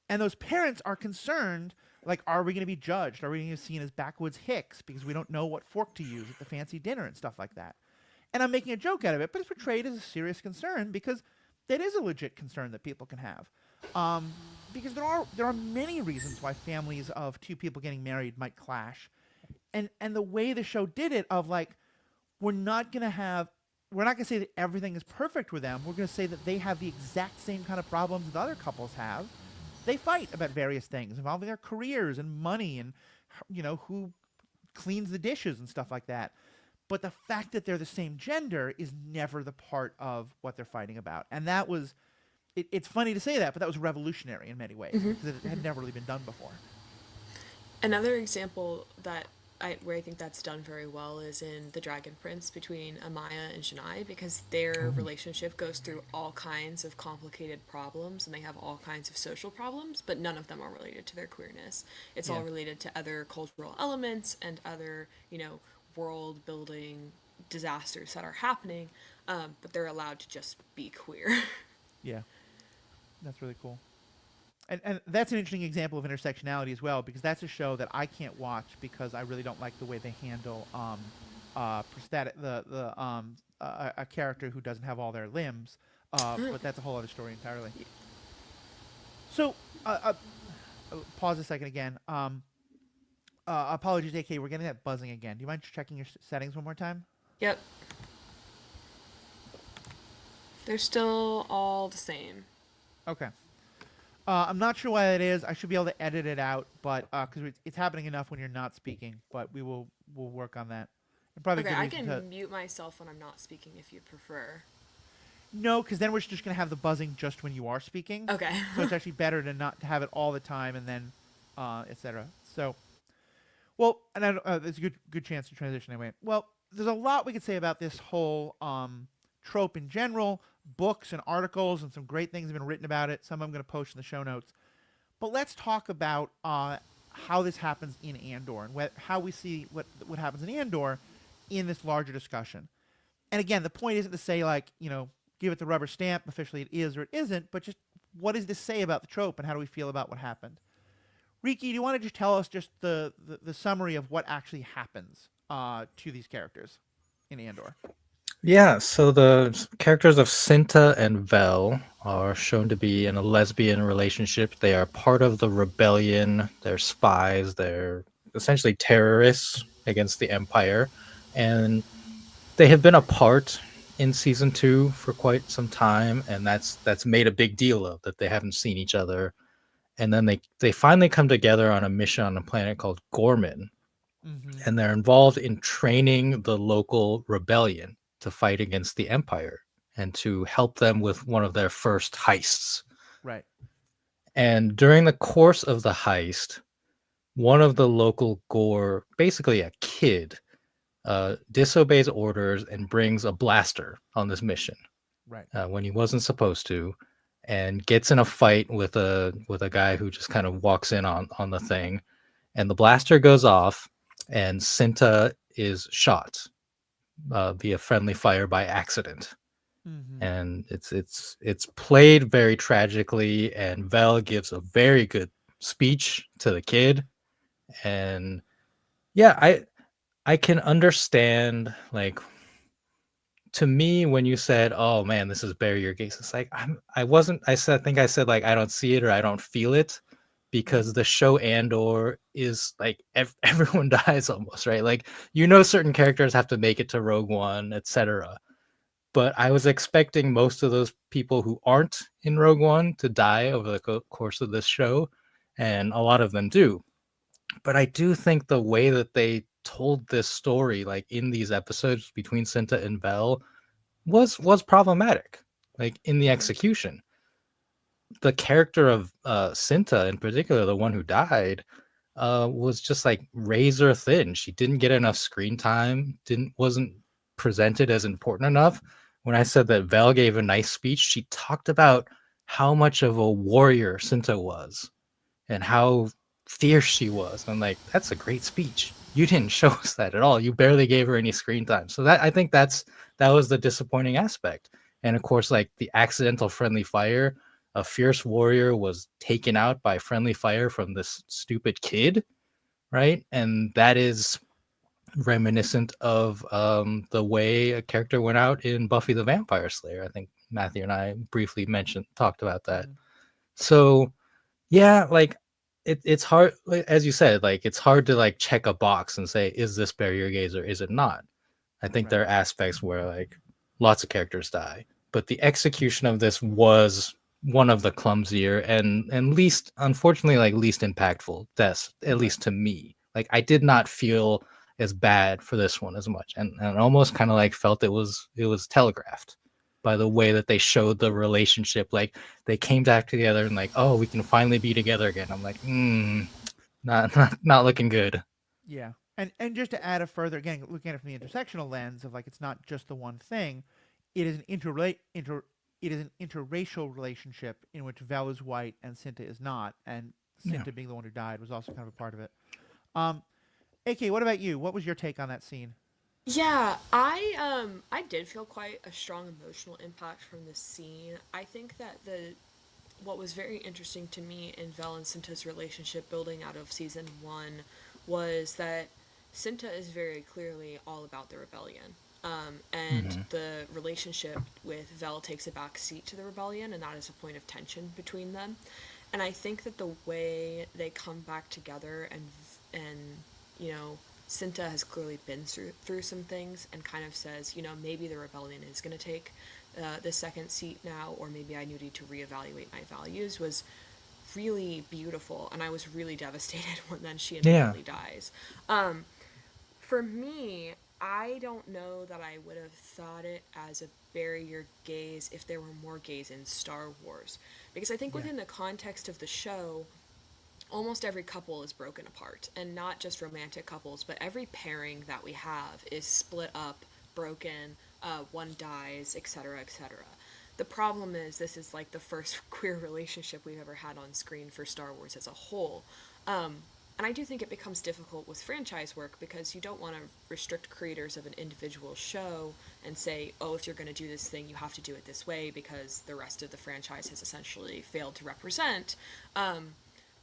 And those parents are concerned, like, are we going to be judged? Are we going to be seen as backwoods hicks because we don't know what fork to use at the fancy dinner and stuff like that? And I'm making a joke out of it, but it's portrayed as a serious concern because that is a legit concern that people can have. Because there are many reasons why families of two people getting married might clash, and the way the show did it, of like, we're not gonna say that everything is perfect with them. We're gonna say that they have the exact same kind of problems that other couples have. They fight about various things involving their careers and money and who cleans the dishes and stuff like that. But the fact that they're the same gender is never the part of what they're fighting about. And that was, it's funny to say that, but that was revolutionary in many ways because it had never really been done before. Another example where I think that's done very well is in The Dragon Prince between Amaya and Shania, because their relationship goes through all kinds of complicated problems and they have all kinds of social problems, but none of them are related to their queerness. It's all related to other cultural elements and other, world building disasters that are happening, but they're allowed to just be queer. Yeah, that's really cool. And that's an interesting example of intersectionality as well, because that's a show that I can't watch because I really don't like the way they handle prosthetic a character who doesn't have all their limbs. But that's a whole other story entirely. So, pause a second again. Apologies, AK. We're getting that buzzing again. Do you mind checking your settings one more time? Yep. They're still all the same. Okay. I'm not sure why that is. I should be able to edit it out, but because it's happening enough when you're not speaking. But we'll work on that. And probably Okay, I can mute myself when I'm not speaking if you prefer. No, because then we're just going to have the buzzing just when you are speaking. Okay. So it's actually better to not have it all the time and then, etc. So, well, and there's a good chance to transition anyway. Well, there's a lot we could say about this whole trope in general. Books and articles and some great things have been written about it. Some I'm going to post in the show notes. But let's talk about how this happens in Andor and how we see what happens in Andor in this larger discussion. And again, the point isn't to say, like, give it the rubber stamp, officially it is or it isn't, but just what does this say about the trope and how do we feel about what happened? Riki, do you want to just tell us just the summary of what actually happens to these characters in Andor? Yeah, so the characters of Cinta and Vel are shown to be in a lesbian relationship. They are part of the rebellion. They're spies. They're essentially terrorists against the Empire. And they have been apart in season 2 for quite some time, and that's made a big deal of that they haven't seen each other. And then they finally come together on a mission on a planet called Gorman. Mm-hmm. And they're involved in training the local rebellion to fight against the Empire and to help them with one of their first heists. Right. And during the course of the heist, one of the local Gore, basically a kid, disobeys orders and brings a blaster on this mission. Right. When he wasn't supposed to, and gets in a fight with a guy who just kind of walks in on the thing, and the blaster goes off, and Cinta is shot via friendly fire by accident. Mm-hmm. And it's played very tragically, and Vel gives a very good speech to the kid. And yeah, I can understand, like, to me, when you said, oh man, this is bury your gaze, it's like I think I said, like, I don't see it or I don't feel it, because the show Andor is like everyone dies almost, right? Like, certain characters have to make it to Rogue One, etc. But I was expecting most of those people who aren't in Rogue One to die over the course of this show, and a lot of them do. But I do think the way that they told this story, like in these episodes between Cinta and Vel, was problematic, like in the execution. The character of Cinta in particular, the one who died, was just like razor thin. She didn't get enough screen time, wasn't presented as important enough. When I said that Vel gave a nice speech, she talked about how much of a warrior Cinta was and how fierce she was. I'm like, that's a great speech. You didn't show us that at all. You barely gave her any screen time. So that, I think that was the disappointing aspect. And of course, like the accidental friendly fire, a fierce warrior was taken out by friendly fire from this stupid kid, right? And that is reminiscent of the way a character went out in Buffy the Vampire Slayer. I think Matthew and I briefly mentioned talked about that. Mhm. So yeah, like it's hard, like, as you said, like it's hard to like check a box and say, is this barrier gaze or is it not? I think Right. there are aspects where like lots of characters die, but the execution of this was one of the clumsier and least, unfortunately, like least impactful deaths, at Right. least to me. Like I did not feel as bad for this one as much, and almost kind of like felt it was telegraphed by the way that they showed the relationship. Like they came back together and like, oh, we can finally be together again. I'm like, not looking good. Yeah. And just to add a further, again, looking at it from the intersectional lens of like it's not just the one thing, it is an it is an interracial relationship in which Vel is white and Cinta is not, and Yeah. Cinta being the one who died was also kind of a part of it. Um, AK, what about you? What was your take on that scene? Yeah, I did feel quite a strong emotional impact from this scene. I think that the what was very interesting to me in Vel and Cinta's relationship building out of season one was that Cinta is very clearly all about the rebellion. And Mm-hmm. the relationship with Vel takes a back seat to the rebellion, and that is a point of tension between them. And I think that the way they come back together and you know Cinta has clearly been through some things and kind of says, maybe the rebellion is going to take the second seat now, or maybe I need to reevaluate my values, was really beautiful. And I was really devastated when then she Yeah. immediately dies. Um, for me, I don't know that I would have thought it as a barrier gaze if there were more gays in Star Wars. Because I think Yeah. within the context of the show, almost every couple is broken apart, and not just romantic couples, but every pairing that we have is split up, broken, one dies, etc., etc. The problem is this is like the first queer relationship we've ever had on screen for Star Wars as a whole. And I do think it becomes difficult with franchise work because you don't want to restrict creators of an individual show and say, oh, if you're going to do this thing, you have to do it this way because the rest of the franchise has essentially failed to represent.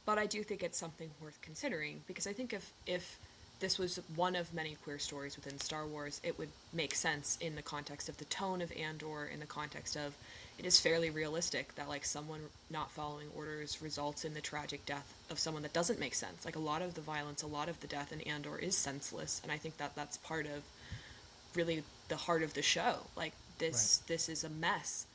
But I do think it's something worth considering because I think if this was one of many queer stories within Star Wars, it would make sense in the context of the tone of Andor, in the context of it is fairly realistic that like someone not following orders results in the tragic death of someone that doesn't make sense. Like a lot of the violence, a lot of the death in Andor is senseless, and I think that that's part of really the heart of the show. Like Right. this is a mess.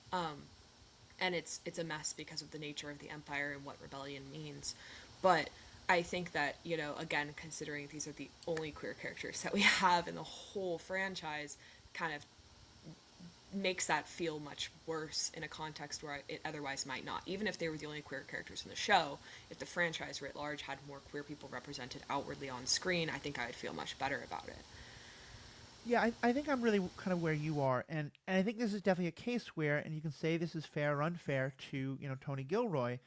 And it's a mess because of the nature of the empire and what rebellion means. But I think that again, considering these are the only queer characters that we have in the whole franchise, kind of makes that feel much worse in a context where it otherwise might not. Even if they were the only queer characters in the show, if the franchise writ large had more queer people represented outwardly on screen, I think I would feel much better about it. Yeah, I think I'm really kind of where you are, and I think this is definitely a case where, and you can say this is fair or unfair to Tony Gilroy,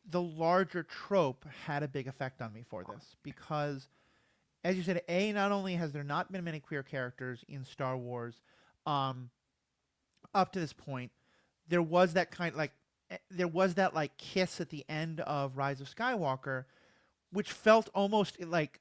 the larger trope had a big effect on me for this because, as you said, a not only has there not been many queer characters in Star Wars, um, up to this point, there was that kind like there was that like kiss at the end of Rise of Skywalker, which felt almost like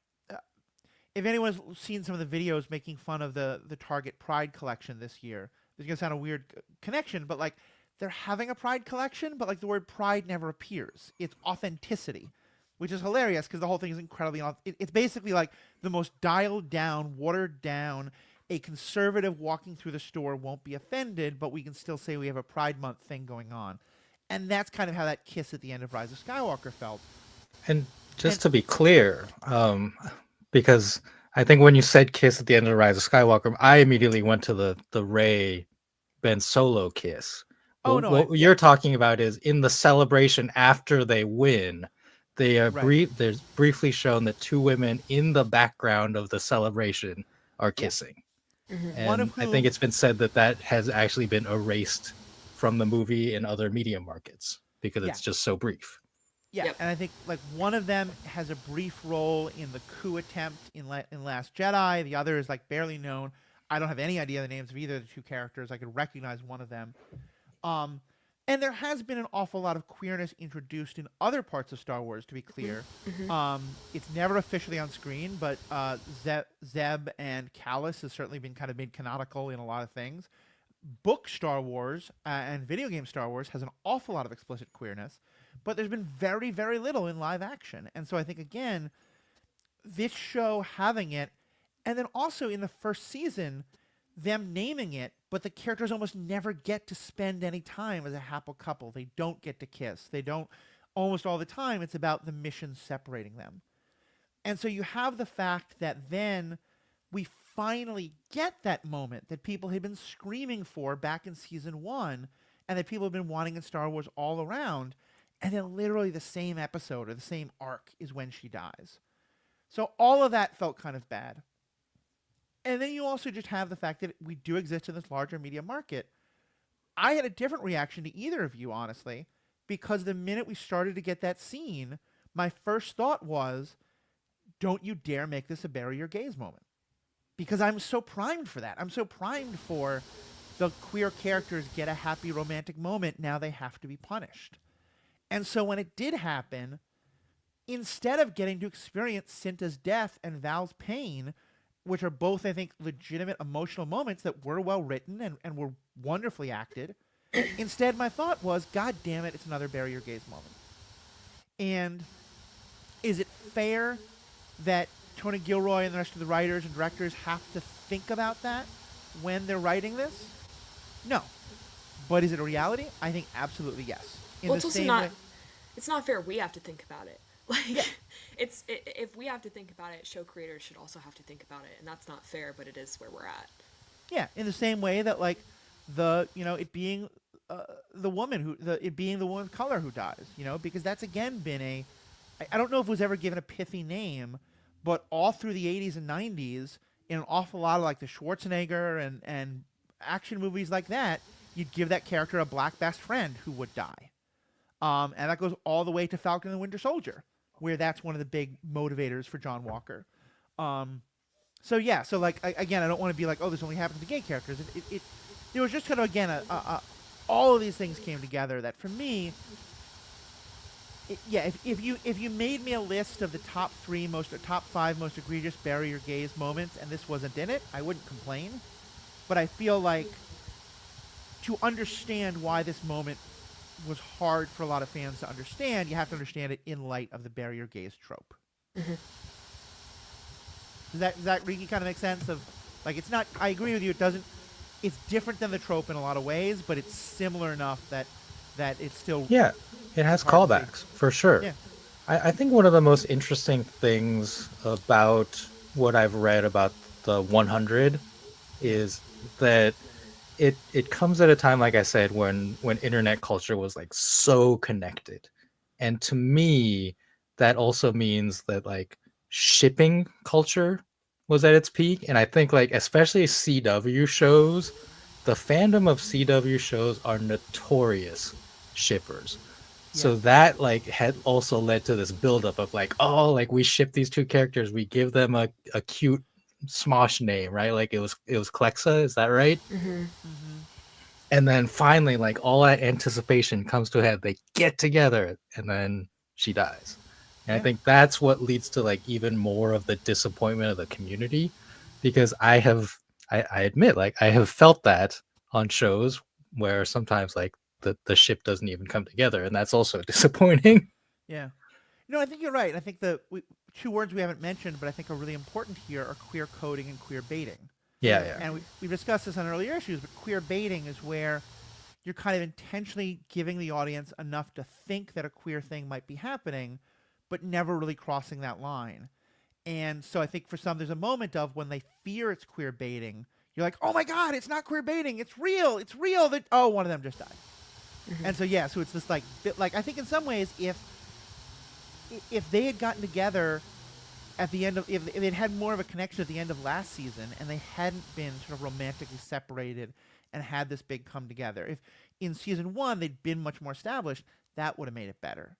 if anyone's seen some of the videos making fun of the Target Pride collection this year, this is gonna sound a weird connection, but like they're having a Pride collection, but like the word Pride never appears. It's authenticity, which is hilarious because the whole thing is incredibly. It's basically like the most dialed down, watered down. A conservative walking through the store won't be offended, but we can still say we have a Pride Month thing going on, and that's kind of how that kiss at the end of Rise of Skywalker felt. And And just to be clear, because I think when you said kiss at the end of Rise of Skywalker, I immediately went to the Ray Ben Solo kiss. oh Well, no, what yeah, you're talking about is in the celebration after they win, they are right, there's briefly shown that two women in the background of the celebration are yeah. kissing. Mm-hmm. One of And I think whom it's been said that that has actually been erased from the movie in other media markets because Yeah. it's just so brief. Yeah, Yep. and I think like one of them has a brief role in the coup attempt in Last Jedi. The other is like barely known. I don't have any idea the names of either of the two characters. I could recognize one of them. Um, and there has been an awful lot of queerness introduced in other parts of Star Wars. To be clear, Hmm. it's never officially on screen, but Zeb and Callus has certainly been kind of made canonical in a lot of things. Book Star Wars and video game Star Wars has an awful lot of explicit queerness, but there's been very, very little in live action. And so I think, again, this show having it, and then also in the first season, them naming it, but the characters almost never get to spend any time as a happy couple. They don't get to kiss. They don't, almost all the time, it's about the mission separating them. And so you have the fact that then we finally get that moment that people had been screaming for back in season one and that people have been wanting in Star Wars all around. And then literally the same episode or the same arc is when she dies. So all of that felt kind of bad. And then you also just have the fact that we do exist in this larger media market. I had a different reaction to either of you, honestly, because the minute we started to get that scene, my first thought was, don't you dare make this a bury your gays moment. Because I'm so primed for that. I'm so primed for the queer characters get a happy romantic moment. Now they have to be punished. And so when it did happen, instead of getting to experience Cinta's death and Val's pain, which are both, I think, legitimate emotional moments that were well written and were wonderfully acted, instead my thought was, God damn it, it's another bury your gays moment. And is it fair that Tony Gilroy and the rest of the writers and directors have to think about that when they're writing this? No. But is it a reality? I think absolutely yes. In Well, the it's also same not. way, It's not fair. We have to think about it. Like, yeah, if we have to think about it, show creators should also have to think about it, and that's not fair. But it is where we're at. yeah. In the same way that like it being the woman it being the woman of color who dies, because that's again been I don't know if it was ever given a pithy name, but all through the 80s and 90s, in an awful lot of like the Schwarzenegger and action movies like that, you'd give that character a black best friend who would die. And that goes all the way to Falcon and the Winter Soldier, where that's one of the big motivators for John Walker. So yeah, so like again, I don't want to be like, oh, this only happens to gay characters. There was just kind of again all of these things came together that for me, yeah, if you made me a list of the top five most egregious bury your gays moments, and this wasn't in it, I wouldn't complain. But I feel like to understand why this moment was hard for a lot of fans to understand, you have to understand it in light of the bury your gays trope. Mm-hmm. Does that Ricky kind of make sense? Of like, it's not. I agree with you. It doesn't. It's different than the trope in a lot of ways, but it's similar enough that it's still Yeah, it has hard to callbacks see. for sure. Yeah. I think one of the most interesting things about what I've read about the 100 is that it comes at a time, like I said, when internet culture was like so connected, and to me that also means that like shipping culture was at its peak. And I think like especially CW shows, the fandom of CW shows are notorious shippers. So Yes. that like had also led to this buildup of like, oh, like we ship these two characters, we give them a cute Smosh name, right? Like it was Klexa, is that right? Mm-hmm. Mm-hmm. And then finally, like all that anticipation comes to a head. They get together, and then she dies. And I Yeah. think that's what leads to like even more of the disappointment of the community, because I admit, like I have felt that on shows where sometimes like the ship doesn't even come together, and that's also disappointing. Yeah. No, I think you're right. I think two words we haven't mentioned, but I think are really important here are queer coding and queer baiting. Yeah, yeah. And we've discussed this on earlier issues, but queer baiting is where you're kind of intentionally giving the audience enough to think that a queer thing might be happening, but never really crossing that line. And so I think for some, there's a moment of when they fear it's queer baiting, you're like, oh my God, it's not queer baiting. It's real. It's real that, oh, one of them just died. Mm-hmm. And so, yeah, so it's this like, I think in some ways, if they had gotten together at the end of, if they'd had more of a connection at the end of last season and they hadn't been sort of romantically separated and had this big come together. If in season one they'd been much more established, that would have made it better.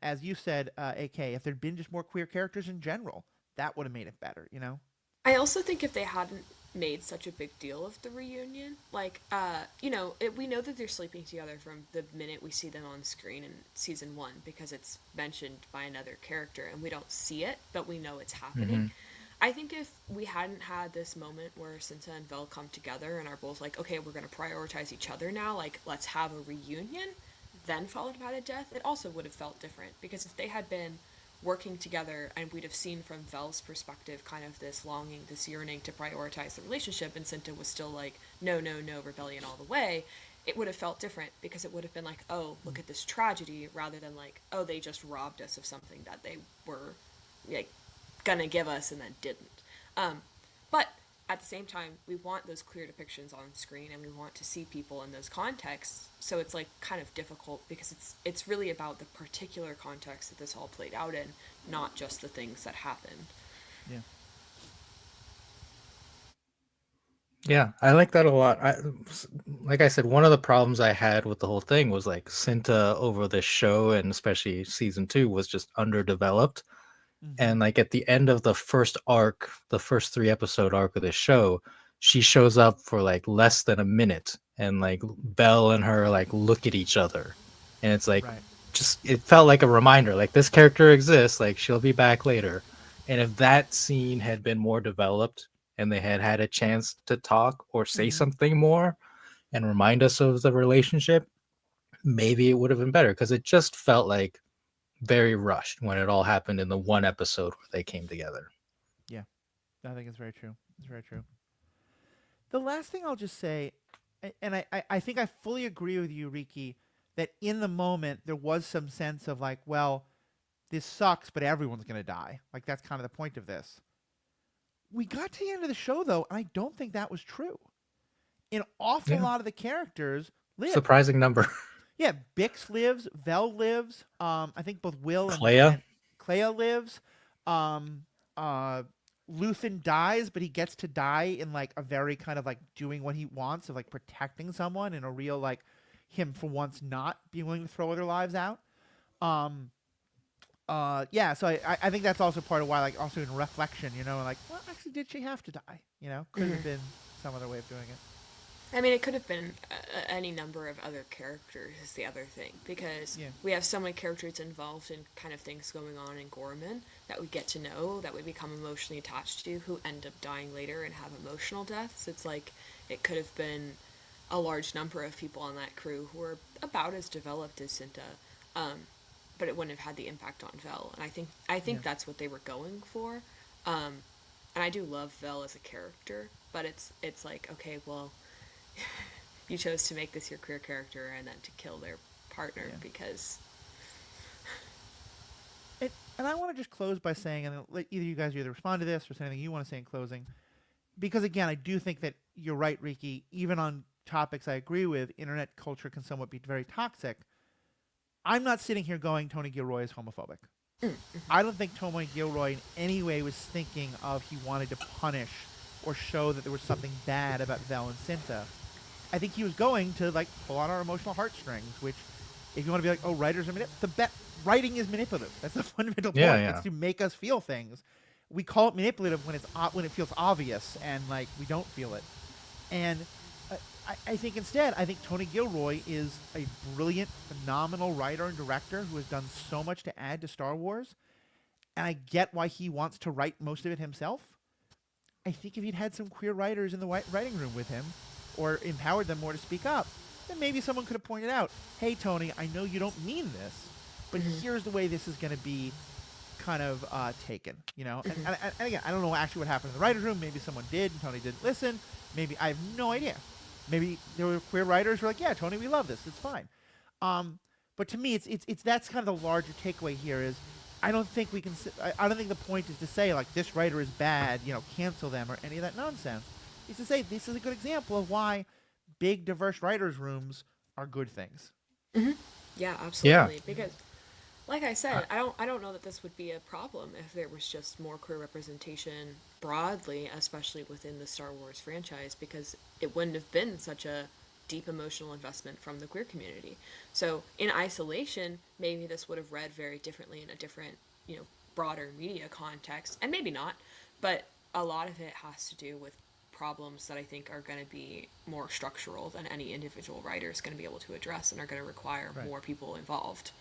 As you said, AK, if there'd been just more queer characters in general, that would have made it better. You know? I also think if they hadn't made such a big deal of the reunion, like, we know that they're sleeping together from the minute we see them on screen in season one because it's mentioned by another character and we don't see it, but we know it's happening. Hmm. I think if we hadn't had this moment where Cinta and Vel come together and are both like, okay, we're going to prioritize each other now, like, let's have a reunion, then followed by the death, it also would have felt different. Because if they had been working together and we'd have seen from Vel's perspective kind of this longing, this yearning to prioritize the relationship, and Cinta was still like, no, no, no, rebellion all the way, it would have felt different because it would have been like, oh, look at this tragedy, rather than like, oh, they just robbed us of something that they were like gonna give us and then didn't. But at the same time, we want those clear depictions on screen and we want to see people in those contexts. So it's like kind of difficult because it's really about the particular context that this all played out in, not just the things that happened. Yeah. Yeah, I like that a lot. Like I said, one of the problems I had with the whole thing was like Cinta over this show, and especially season two, was just underdeveloped. Mm-hmm. And like at the end of the first arc, the first 3 episode arc of this show, she shows up for like less than a minute, and like Belle and her like look at each other, and it's like Right. just it felt like a reminder, like this character exists, like she'll be back later. And if that scene had been more developed and they had had a chance to talk or say Mm-hmm. something more and remind us of the relationship, maybe it would have been better, because it just felt like very rushed when it all happened in the 1 episode where they came together. Yeah. I think it's very true. It's very true. The last thing I'll just say, and I think I fully agree with you, Riki, that in the moment there was some sense of like, well, this sucks, but everyone's going to die. Like, that's kind of the point of this. We got to the end of the show, though, and I don't think that was true. An awful Yeah, lot of the characters live. surprising number. Yeah, Bix lives, Vel lives. I think both Will Clea. and Clea lives. Um, uh, Luthen dies, but he gets to die in like a very kind of like doing what he wants, of like protecting someone in a real like him for once not being willing to throw their lives out. Um, yeah, so I think that's also part of why, like, also in reflection, like, well, actually, did she have to die? Could have been some other way of doing it. I mean, it could have been any number of other characters, is the other thing, because Yeah. we have so many characters involved in kind of things going on in Gorman that we get to know, that we become emotionally attached to, who end up dying later and have emotional deaths. It's like it could have been a large number of people on that crew who were about as developed as Cinta, but it wouldn't have had the impact on Vel. And I think Yeah. that's what they were going for. And I do love Vel as a character, but it's like, okay, well, you chose to make this your queer character and then to kill their partner Yeah. because And I want to just close by saying, and let either you guys either respond to this or say anything you want to say in closing, because again, I do think that you're right, Riki. Even on topics I agree with, internet culture can somewhat be very toxic. I'm not sitting here going Tony Gilroy is homophobic. I don't think Tony Gilroy in any way was thinking of he wanted to punish or show that there was something bad about Vel and Cinta. I think he was going to like pull on our emotional heartstrings, which, if you want to be like, oh, writers are writing is manipulative. That's the fundamental point. Yeah, yeah. It's to make us feel things. We call it manipulative when when it feels obvious and like we don't feel it. And I think instead, I think Tony Gilroy is a brilliant, phenomenal writer and director who has done so much to add to Star Wars. And I get why he wants to write most of it himself. I think if he'd had some queer writers in the writing room with him, or empowered them more to speak up, then maybe someone could have pointed out, hey, Tony, I know you don't mean this, but here's the way this is going to be kind of taken, And again, I don't know actually what happened in the writer's room. Maybe someone did and Tony didn't listen. Maybe, I have no idea. Maybe there were queer writers who were like, yeah, Tony, we love this. It's fine. But to me, it's that's kind of the larger takeaway here is I don't think we can. I don't think the point is to say like this writer is bad, cancel them or any of that nonsense. It's to say this is a good example of why big diverse writers' rooms are good things. yeah, absolutely. Because Like I I, said, I don't know that this would be a problem if there was just more queer representation broadly, especially within the Star Wars franchise, because it wouldn't have been such a deep emotional investment from the queer community. So in isolation, maybe this would have read very differently in a different, you know, broader media context, and maybe not, but a lot of it has to do with problems that I think are going to be more structural than any individual writer is going to be able to address and are going to require Right. more people involved.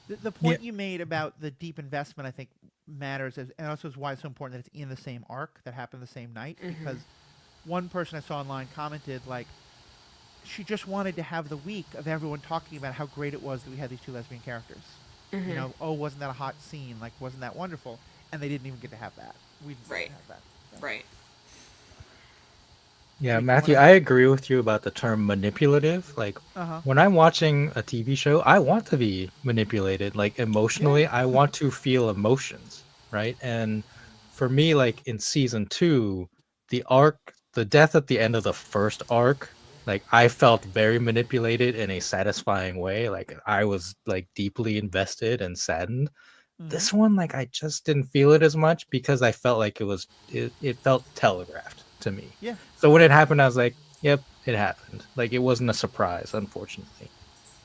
The yeah, point you made about the deep investment, I think, matters, and also is why it's so important that it's in the same arc that happened the same night. Mm-hmm. Because one person I saw online commented like she just wanted to have the week of everyone talking about how great it was that we had these two lesbian characters. You Mm-hmm. know, oh, wasn't that a hot scene? Like, wasn't that wonderful? And they didn't even get to have that. We didn't get Right. to have that. So, Right. yeah, Rick, you want Matthew, to? I agree with you about the term manipulative. Like Uh huh. when I'm watching a TV show, I want to be manipulated. Like Yeah. emotionally, I want to feel emotions, right? And for me, like in season 2, the arc, the death at the end of the first arc, like I felt very manipulated in a satisfying way. Like I was like deeply invested and saddened. Mm-hmm. This one, like I just didn't feel it as much because I felt like it felt telegraphed to me. Yeah. So when it happened, I was like, yep, it happened. Like it wasn't a surprise, unfortunately.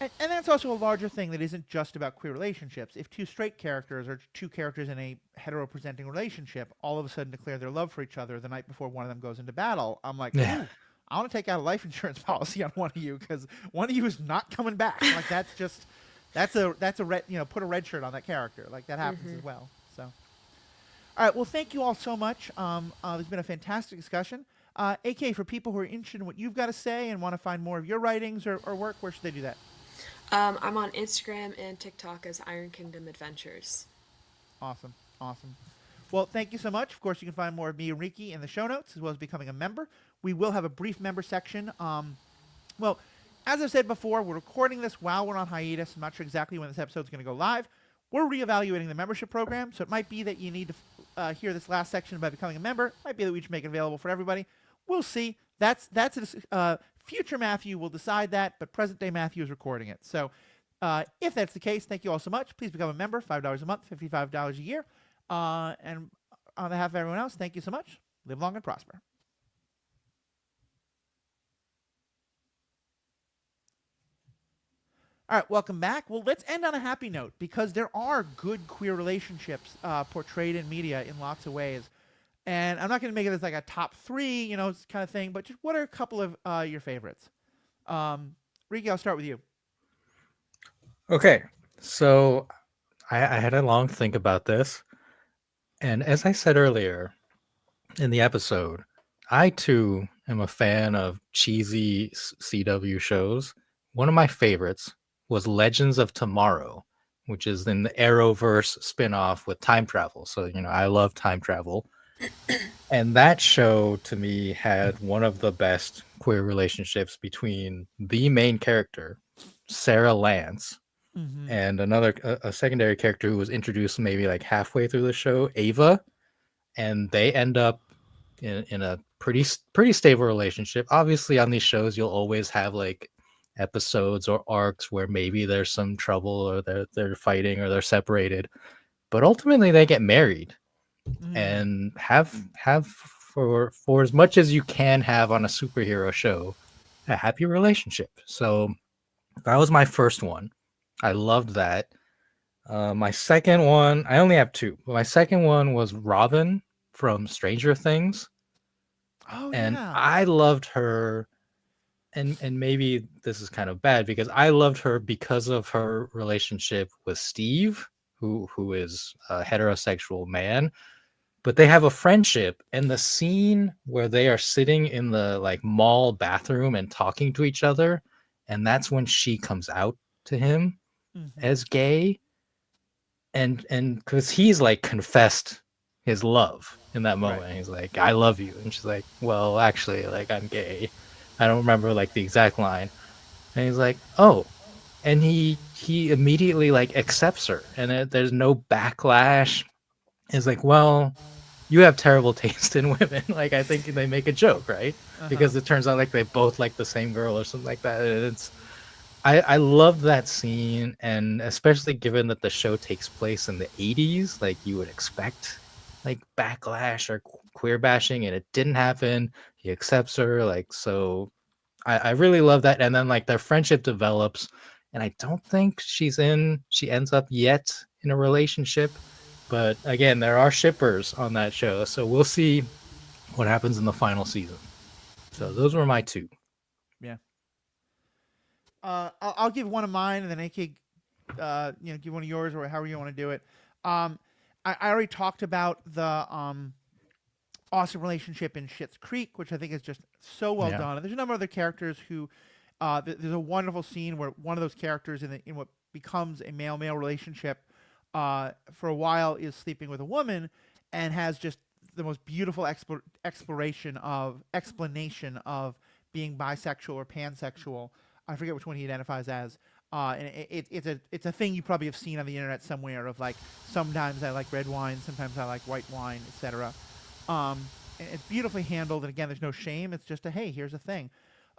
And that's also a larger thing that isn't just about queer relationships. If two straight characters or two characters in a hetero presenting relationship all of a sudden declare their love for each other the night before one of them goes into battle, I'm like, Yeah. ooh, I want to take out a life insurance policy on one of you because one of you is not coming back. Like that's a red, put a red shirt on that character. Like that happens Mm-hmm. as well. So, all right, well, thank you all so much. There's been a fantastic discussion. AK, for people who are interested in what you've got to say and want to find more of your writings or work, where should they do that? I'm on Instagram and TikTok as Iron Kingdom Adventures. Awesome. Awesome. Well, thank you so much. Of course, you can find more of me and Riki in the show notes, as well as becoming a member. We will have a brief member section. Well, as I've said before, we're recording this while we're on hiatus. I'm not sure exactly when this episode is going to go live. We're reevaluating the membership program, so it might be that you need to hear this last section about becoming a member. It might be that we should make it available for everybody. We'll see. Future Matthew will decide that, but present day Matthew is recording it. So if that's the case, thank you all so much. Please become a member, $5 a month, $55 a year. And on behalf of everyone else, thank you so much. Live long and prosper. All right, welcome back. Well, let's end on a happy note because there are good queer relationships portrayed in media in lots of ways. And I'm not going to make it as like a top three, kind of thing, but just what are a couple of your favorites? Riki, I'll start with you. Okay. So I had a long think about this. And as I said earlier in the episode, I too am a fan of cheesy CW shows. One of my favorites was Legends of Tomorrow, which is in the Arrowverse spinoff with time travel. So, I love time travel. And that show to me had one of the best queer relationships between the main character, Sarah Lance, Mm-hmm. and a secondary character who was introduced maybe like halfway through the show, Ava, and they end up in a pretty stable relationship. Obviously, on these shows, you'll always have like episodes or arcs where maybe there's some trouble or they're fighting or they're separated, but ultimately they get married Mm-hmm. and have for as much as you can have on a superhero show, a happy relationship. So that was my first one. I loved that. My second one, I only have two. But my second one was Robin from Stranger Things, Oh, and yeah. I loved her. And maybe this is kind of bad because I loved her because of her relationship with Steve, who is a heterosexual man, but they have a friendship. And the scene where they are sitting in the like mall bathroom and talking to each other, and that's when she comes out to him Mm-hmm. as gay, and because he's like confessed his love in that Right. moment. He's like, I love you, and she's like, well, actually, like, I'm gay. I don't remember like the exact line. And he's like, oh, and he immediately like accepts her, and there's no backlash. He's like, well, you have terrible taste in women. Like, I think they make a joke, right? Uh huh. Because it turns out like they both like the same girl or something like that, and I love that scene, and especially given that the show takes place in the 80s, like you would expect like backlash or queer bashing, and it didn't happen. He accepts her, like, so I really love that. And then like their friendship develops, and I don't think she ends up yet in a relationship. But again, there are shippers on that show, so we'll see what happens in the final season. So Mm-hmm. those were my two. Yeah. I'll give one of mine, and then AK, give one of yours, or however you want to do it. Um, I already talked about the awesome relationship in Schitt's Creek, which I think is just so well Yeah. done. And there's a number of other characters who, there's a wonderful scene where one of those characters in what becomes a male male relationship, for a while is sleeping with a woman, and has just the most beautiful explanation of being bisexual or pansexual. I forget which one he identifies as. And it's a thing you probably have seen on the internet somewhere of like sometimes I like red wine, sometimes I like white wine, etc. And it's beautifully handled, and again, there's no shame. It's just a hey, here's a thing.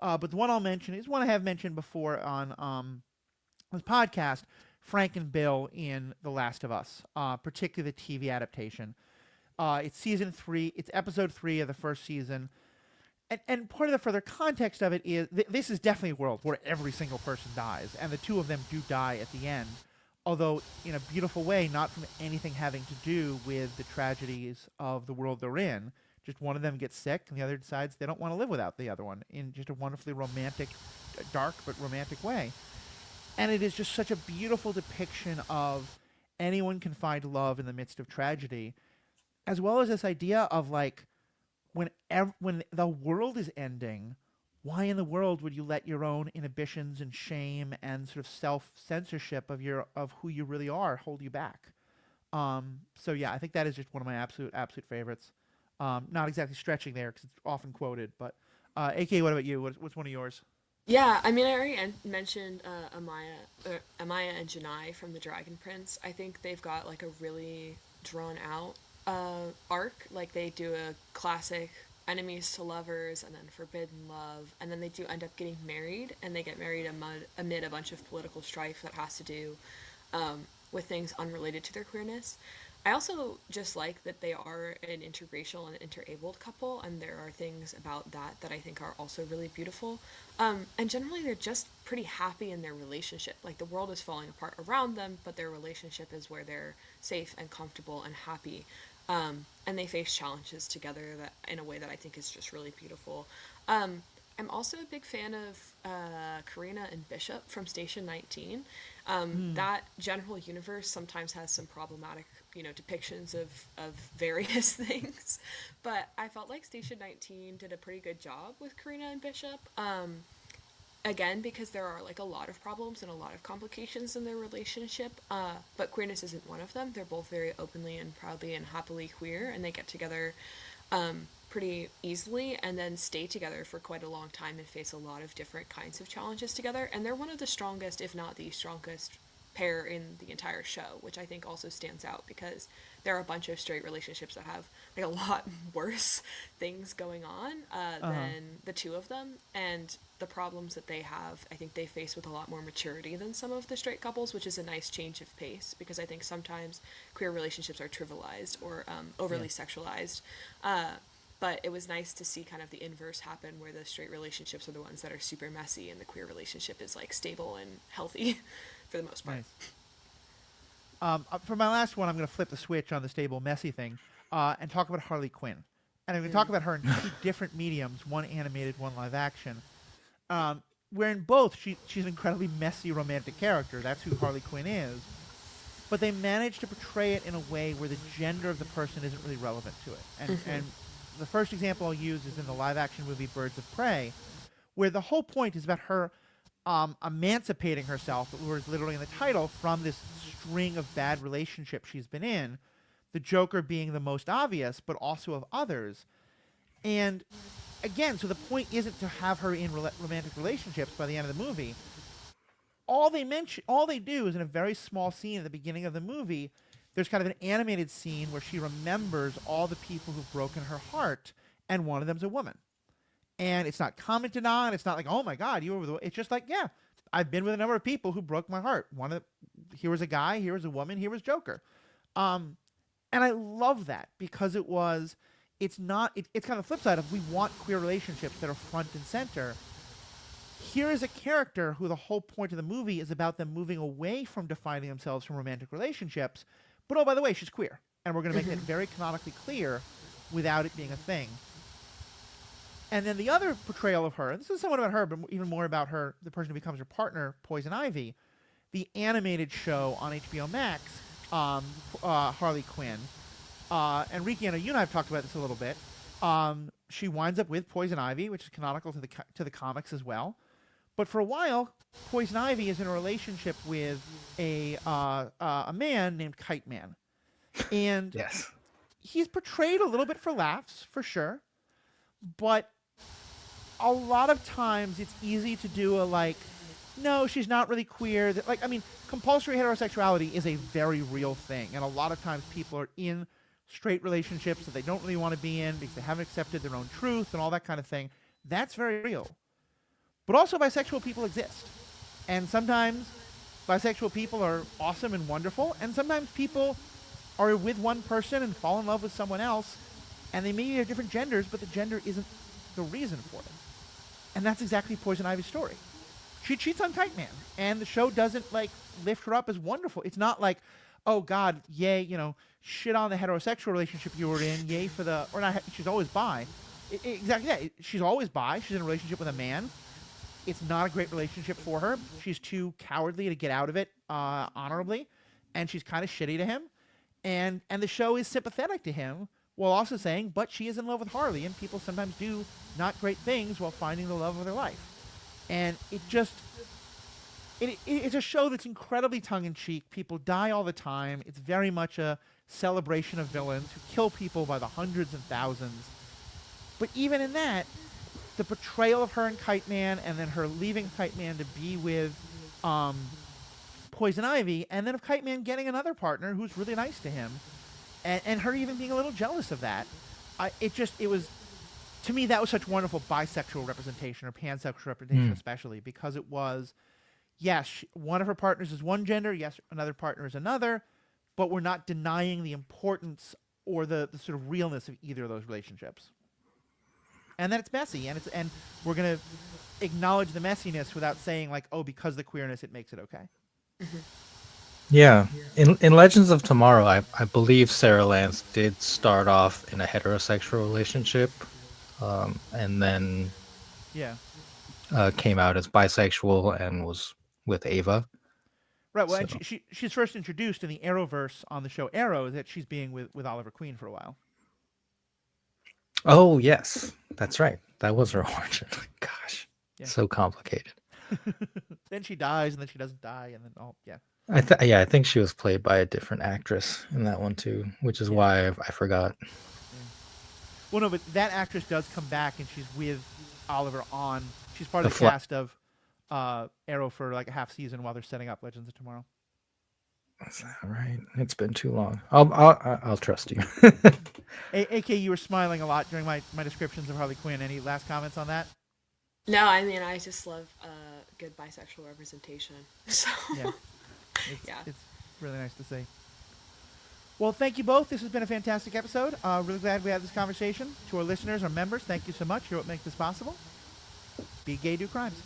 But the one I'll mention is one I have mentioned before on this podcast. Frank and Bill in The Last of Us, particularly the TV adaptation. It's season 3. It's episode 3 of the first season. And part of the further context of it is this is definitely a world where every single person dies, and the two of them do die at the end, although in a beautiful way, not from anything having to do with the tragedies of the world they're in. Just one of them gets sick, and the other decides they don't want to live without the other one in just a wonderfully romantic, dark but romantic way. And it is just such a beautiful depiction of anyone can find love in the midst of tragedy, as well as this idea of like when the world is ending, why in the world would you let your own inhibitions and shame and sort of self censorship of who you really are hold you back? So yeah, I think that is just one of my absolute favorites. Not exactly stretching there because it's often quoted, but AK, what about you? What's one of yours? Yeah, I mean, I already mentioned Amaya and Janai from The Dragon Prince. I think they've got like a really drawn out arc. Like they do a classic enemies to lovers and then forbidden love, and then they do end up getting married, and they get married amid a bunch of political strife that has to do with things unrelated to their queerness. I also just like that they are an interracial and interabled couple, and there are things about that that I think are also really beautiful. And generally, they're just pretty happy in their relationship. Like the world is falling apart around them, but their relationship is where they're safe and comfortable and happy. And they face challenges together that in a way that I think is just really beautiful. I'm also a big fan of Karina and Bishop from Station 19. Hmm. That general universe sometimes has some problematic, depictions of various things, but I felt like Station 19 did a pretty good job with Karina and Bishop. Again, because there are like a lot of problems and a lot of complications in their relationship, but queerness isn't one of them. They're both very openly and proudly and happily queer, and they get together pretty easily and then stay together for quite a long time and face a lot of different kinds of challenges together. And they're one of the strongest, if not the strongest, pair in the entire show, which I think also stands out because there are a bunch of straight relationships that have like a lot worse things going on Uh huh. than the two of them. And the problems that they have, I think they face with a lot more maturity than some of the straight couples, which is a nice change of pace because I think sometimes queer relationships are trivialized or Yeah. overly sexualized. But it was nice to see kind of the inverse happen where the straight relationships are the ones that are super messy and the queer relationship is like stable and healthy for the most part. Nice. For my last one, I'm going to flip the switch on the stable messy thing, and talk about Harley Quinn. And I'm going to talk Mm. about her in two different mediums, one animated, one live action. Where in both she's an incredibly messy romantic character. That's who Harley Quinn is. But they manage to portray it in a way where the gender of the person isn't really relevant to it. Mm-hmm. And the first example I'll use is in the live action movie Birds of Prey, where the whole point is about her emancipating herself, was literally in the title, from this string of bad relationships she's been in. The Joker being the most obvious, but also of others. And again, so the point isn't to have her in romantic relationships by the end of the movie. All they do is in a very small scene at the beginning of the movie. There's kind of an animated scene where she remembers all the people who've broken her heart, and one of them's a woman. And it's not commented on. It's not like, oh my god, you were the. It's just like, yeah, I've been with a number of people who broke my heart. Here was a guy, here was a woman, here was Joker. Um, and I love that because it's not, it's kind of the flip side of we want queer relationships that are front and center. Here is a character who the whole point of the movie is about them moving away from defining themselves from romantic relationships. But oh, by the way, she's queer. And we're going to make that very canonically clear without it being a thing. And then the other portrayal of her, and this is somewhat about her, but even more about her, the person who becomes her partner, Poison Ivy, the animated show on HBO Max, Harley Quinn. Enrique, I know you and I have talked about this a little bit. She winds up with Poison Ivy, which is canonical to the comics as well. But for a while, Poison Ivy is in a relationship with a man named Kite Man. And Yes. he's portrayed a little bit for laughs, for sure. But a lot of times it's easy to do no, she's not really queer. Compulsory heterosexuality is a very real thing. And a lot of times people are in straight relationships that they don't really want to be in because they haven't accepted their own truth and all that kind of thing. That's very real. But also bisexual people exist. And sometimes bisexual people are awesome and wonderful. And sometimes people are with one person and fall in love with someone else. And they may have different genders, but the gender isn't the reason for it. And that's exactly Poison Ivy's story. She cheats on Kite Man. And the show doesn't lift her up as wonderful. It's not like, oh God, yay, shit on the heterosexual relationship you were in, yay for the, or not, she's always bi. Exactly, yeah, she's always bi. She's in a relationship with a man. It's not a great relationship for her. She's too cowardly to get out of it honorably. And she's kind of shitty to him. And the show is sympathetic to him while also saying, but she is in love with Harley, and people sometimes do not great things while finding the love of their life. And it's a show that's incredibly tongue-in-cheek. People die all the time. It's very much a celebration of villains who kill people by the hundreds and thousands. But even in that, the portrayal of her and Kite Man, and then her leaving Kite Man to be with Poison Ivy, and then of Kite Man getting another partner who's really nice to him, and her even being a little jealous of that. It was, to me, that was such wonderful bisexual representation, or pansexual representation especially, because it was, yes, one of her partners is one gender, yes, another partner is another, but we're not denying the importance or the sort of realness of either of those relationships. And then it's messy, and we're going to acknowledge the messiness without saying, oh, because of the queerness, it makes it okay. Mm-hmm. Yeah. In Legends of Tomorrow, I believe Sarah Lance did start off in a heterosexual relationship, and then came out as bisexual and was with Ava. Right. Well, so. And she's first introduced in the Arrowverse on the show Arrow that she's being with Oliver Queen for a while. Oh, yes. That's right. That was her origin. Gosh. Yeah. So complicated. Then she dies, and then she doesn't die, and then, yeah. I think she was played by a different actress in that one, too, which is why I forgot. Yeah. Well, no, but that actress does come back, and she's with Oliver she's part of the cast of Arrow for a half season while they're setting up Legends of Tomorrow. Is that right? It's been too long. I'll trust you. AK, you were smiling a lot during my descriptions of Harley Quinn. Any last comments on that? No, I mean, I just love good bisexual representation. So yeah. It's really nice to see. Well, thank you both. This has been a fantastic episode. Really glad we had this conversation. To our listeners, our members, thank you so much. You're what makes this possible. Be gay, do crimes.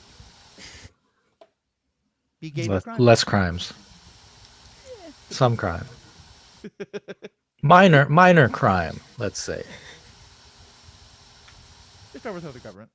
Be gay, do crimes. Less crimes. Yeah. Some crime. Minor crime, let's say. Just overthrow the government.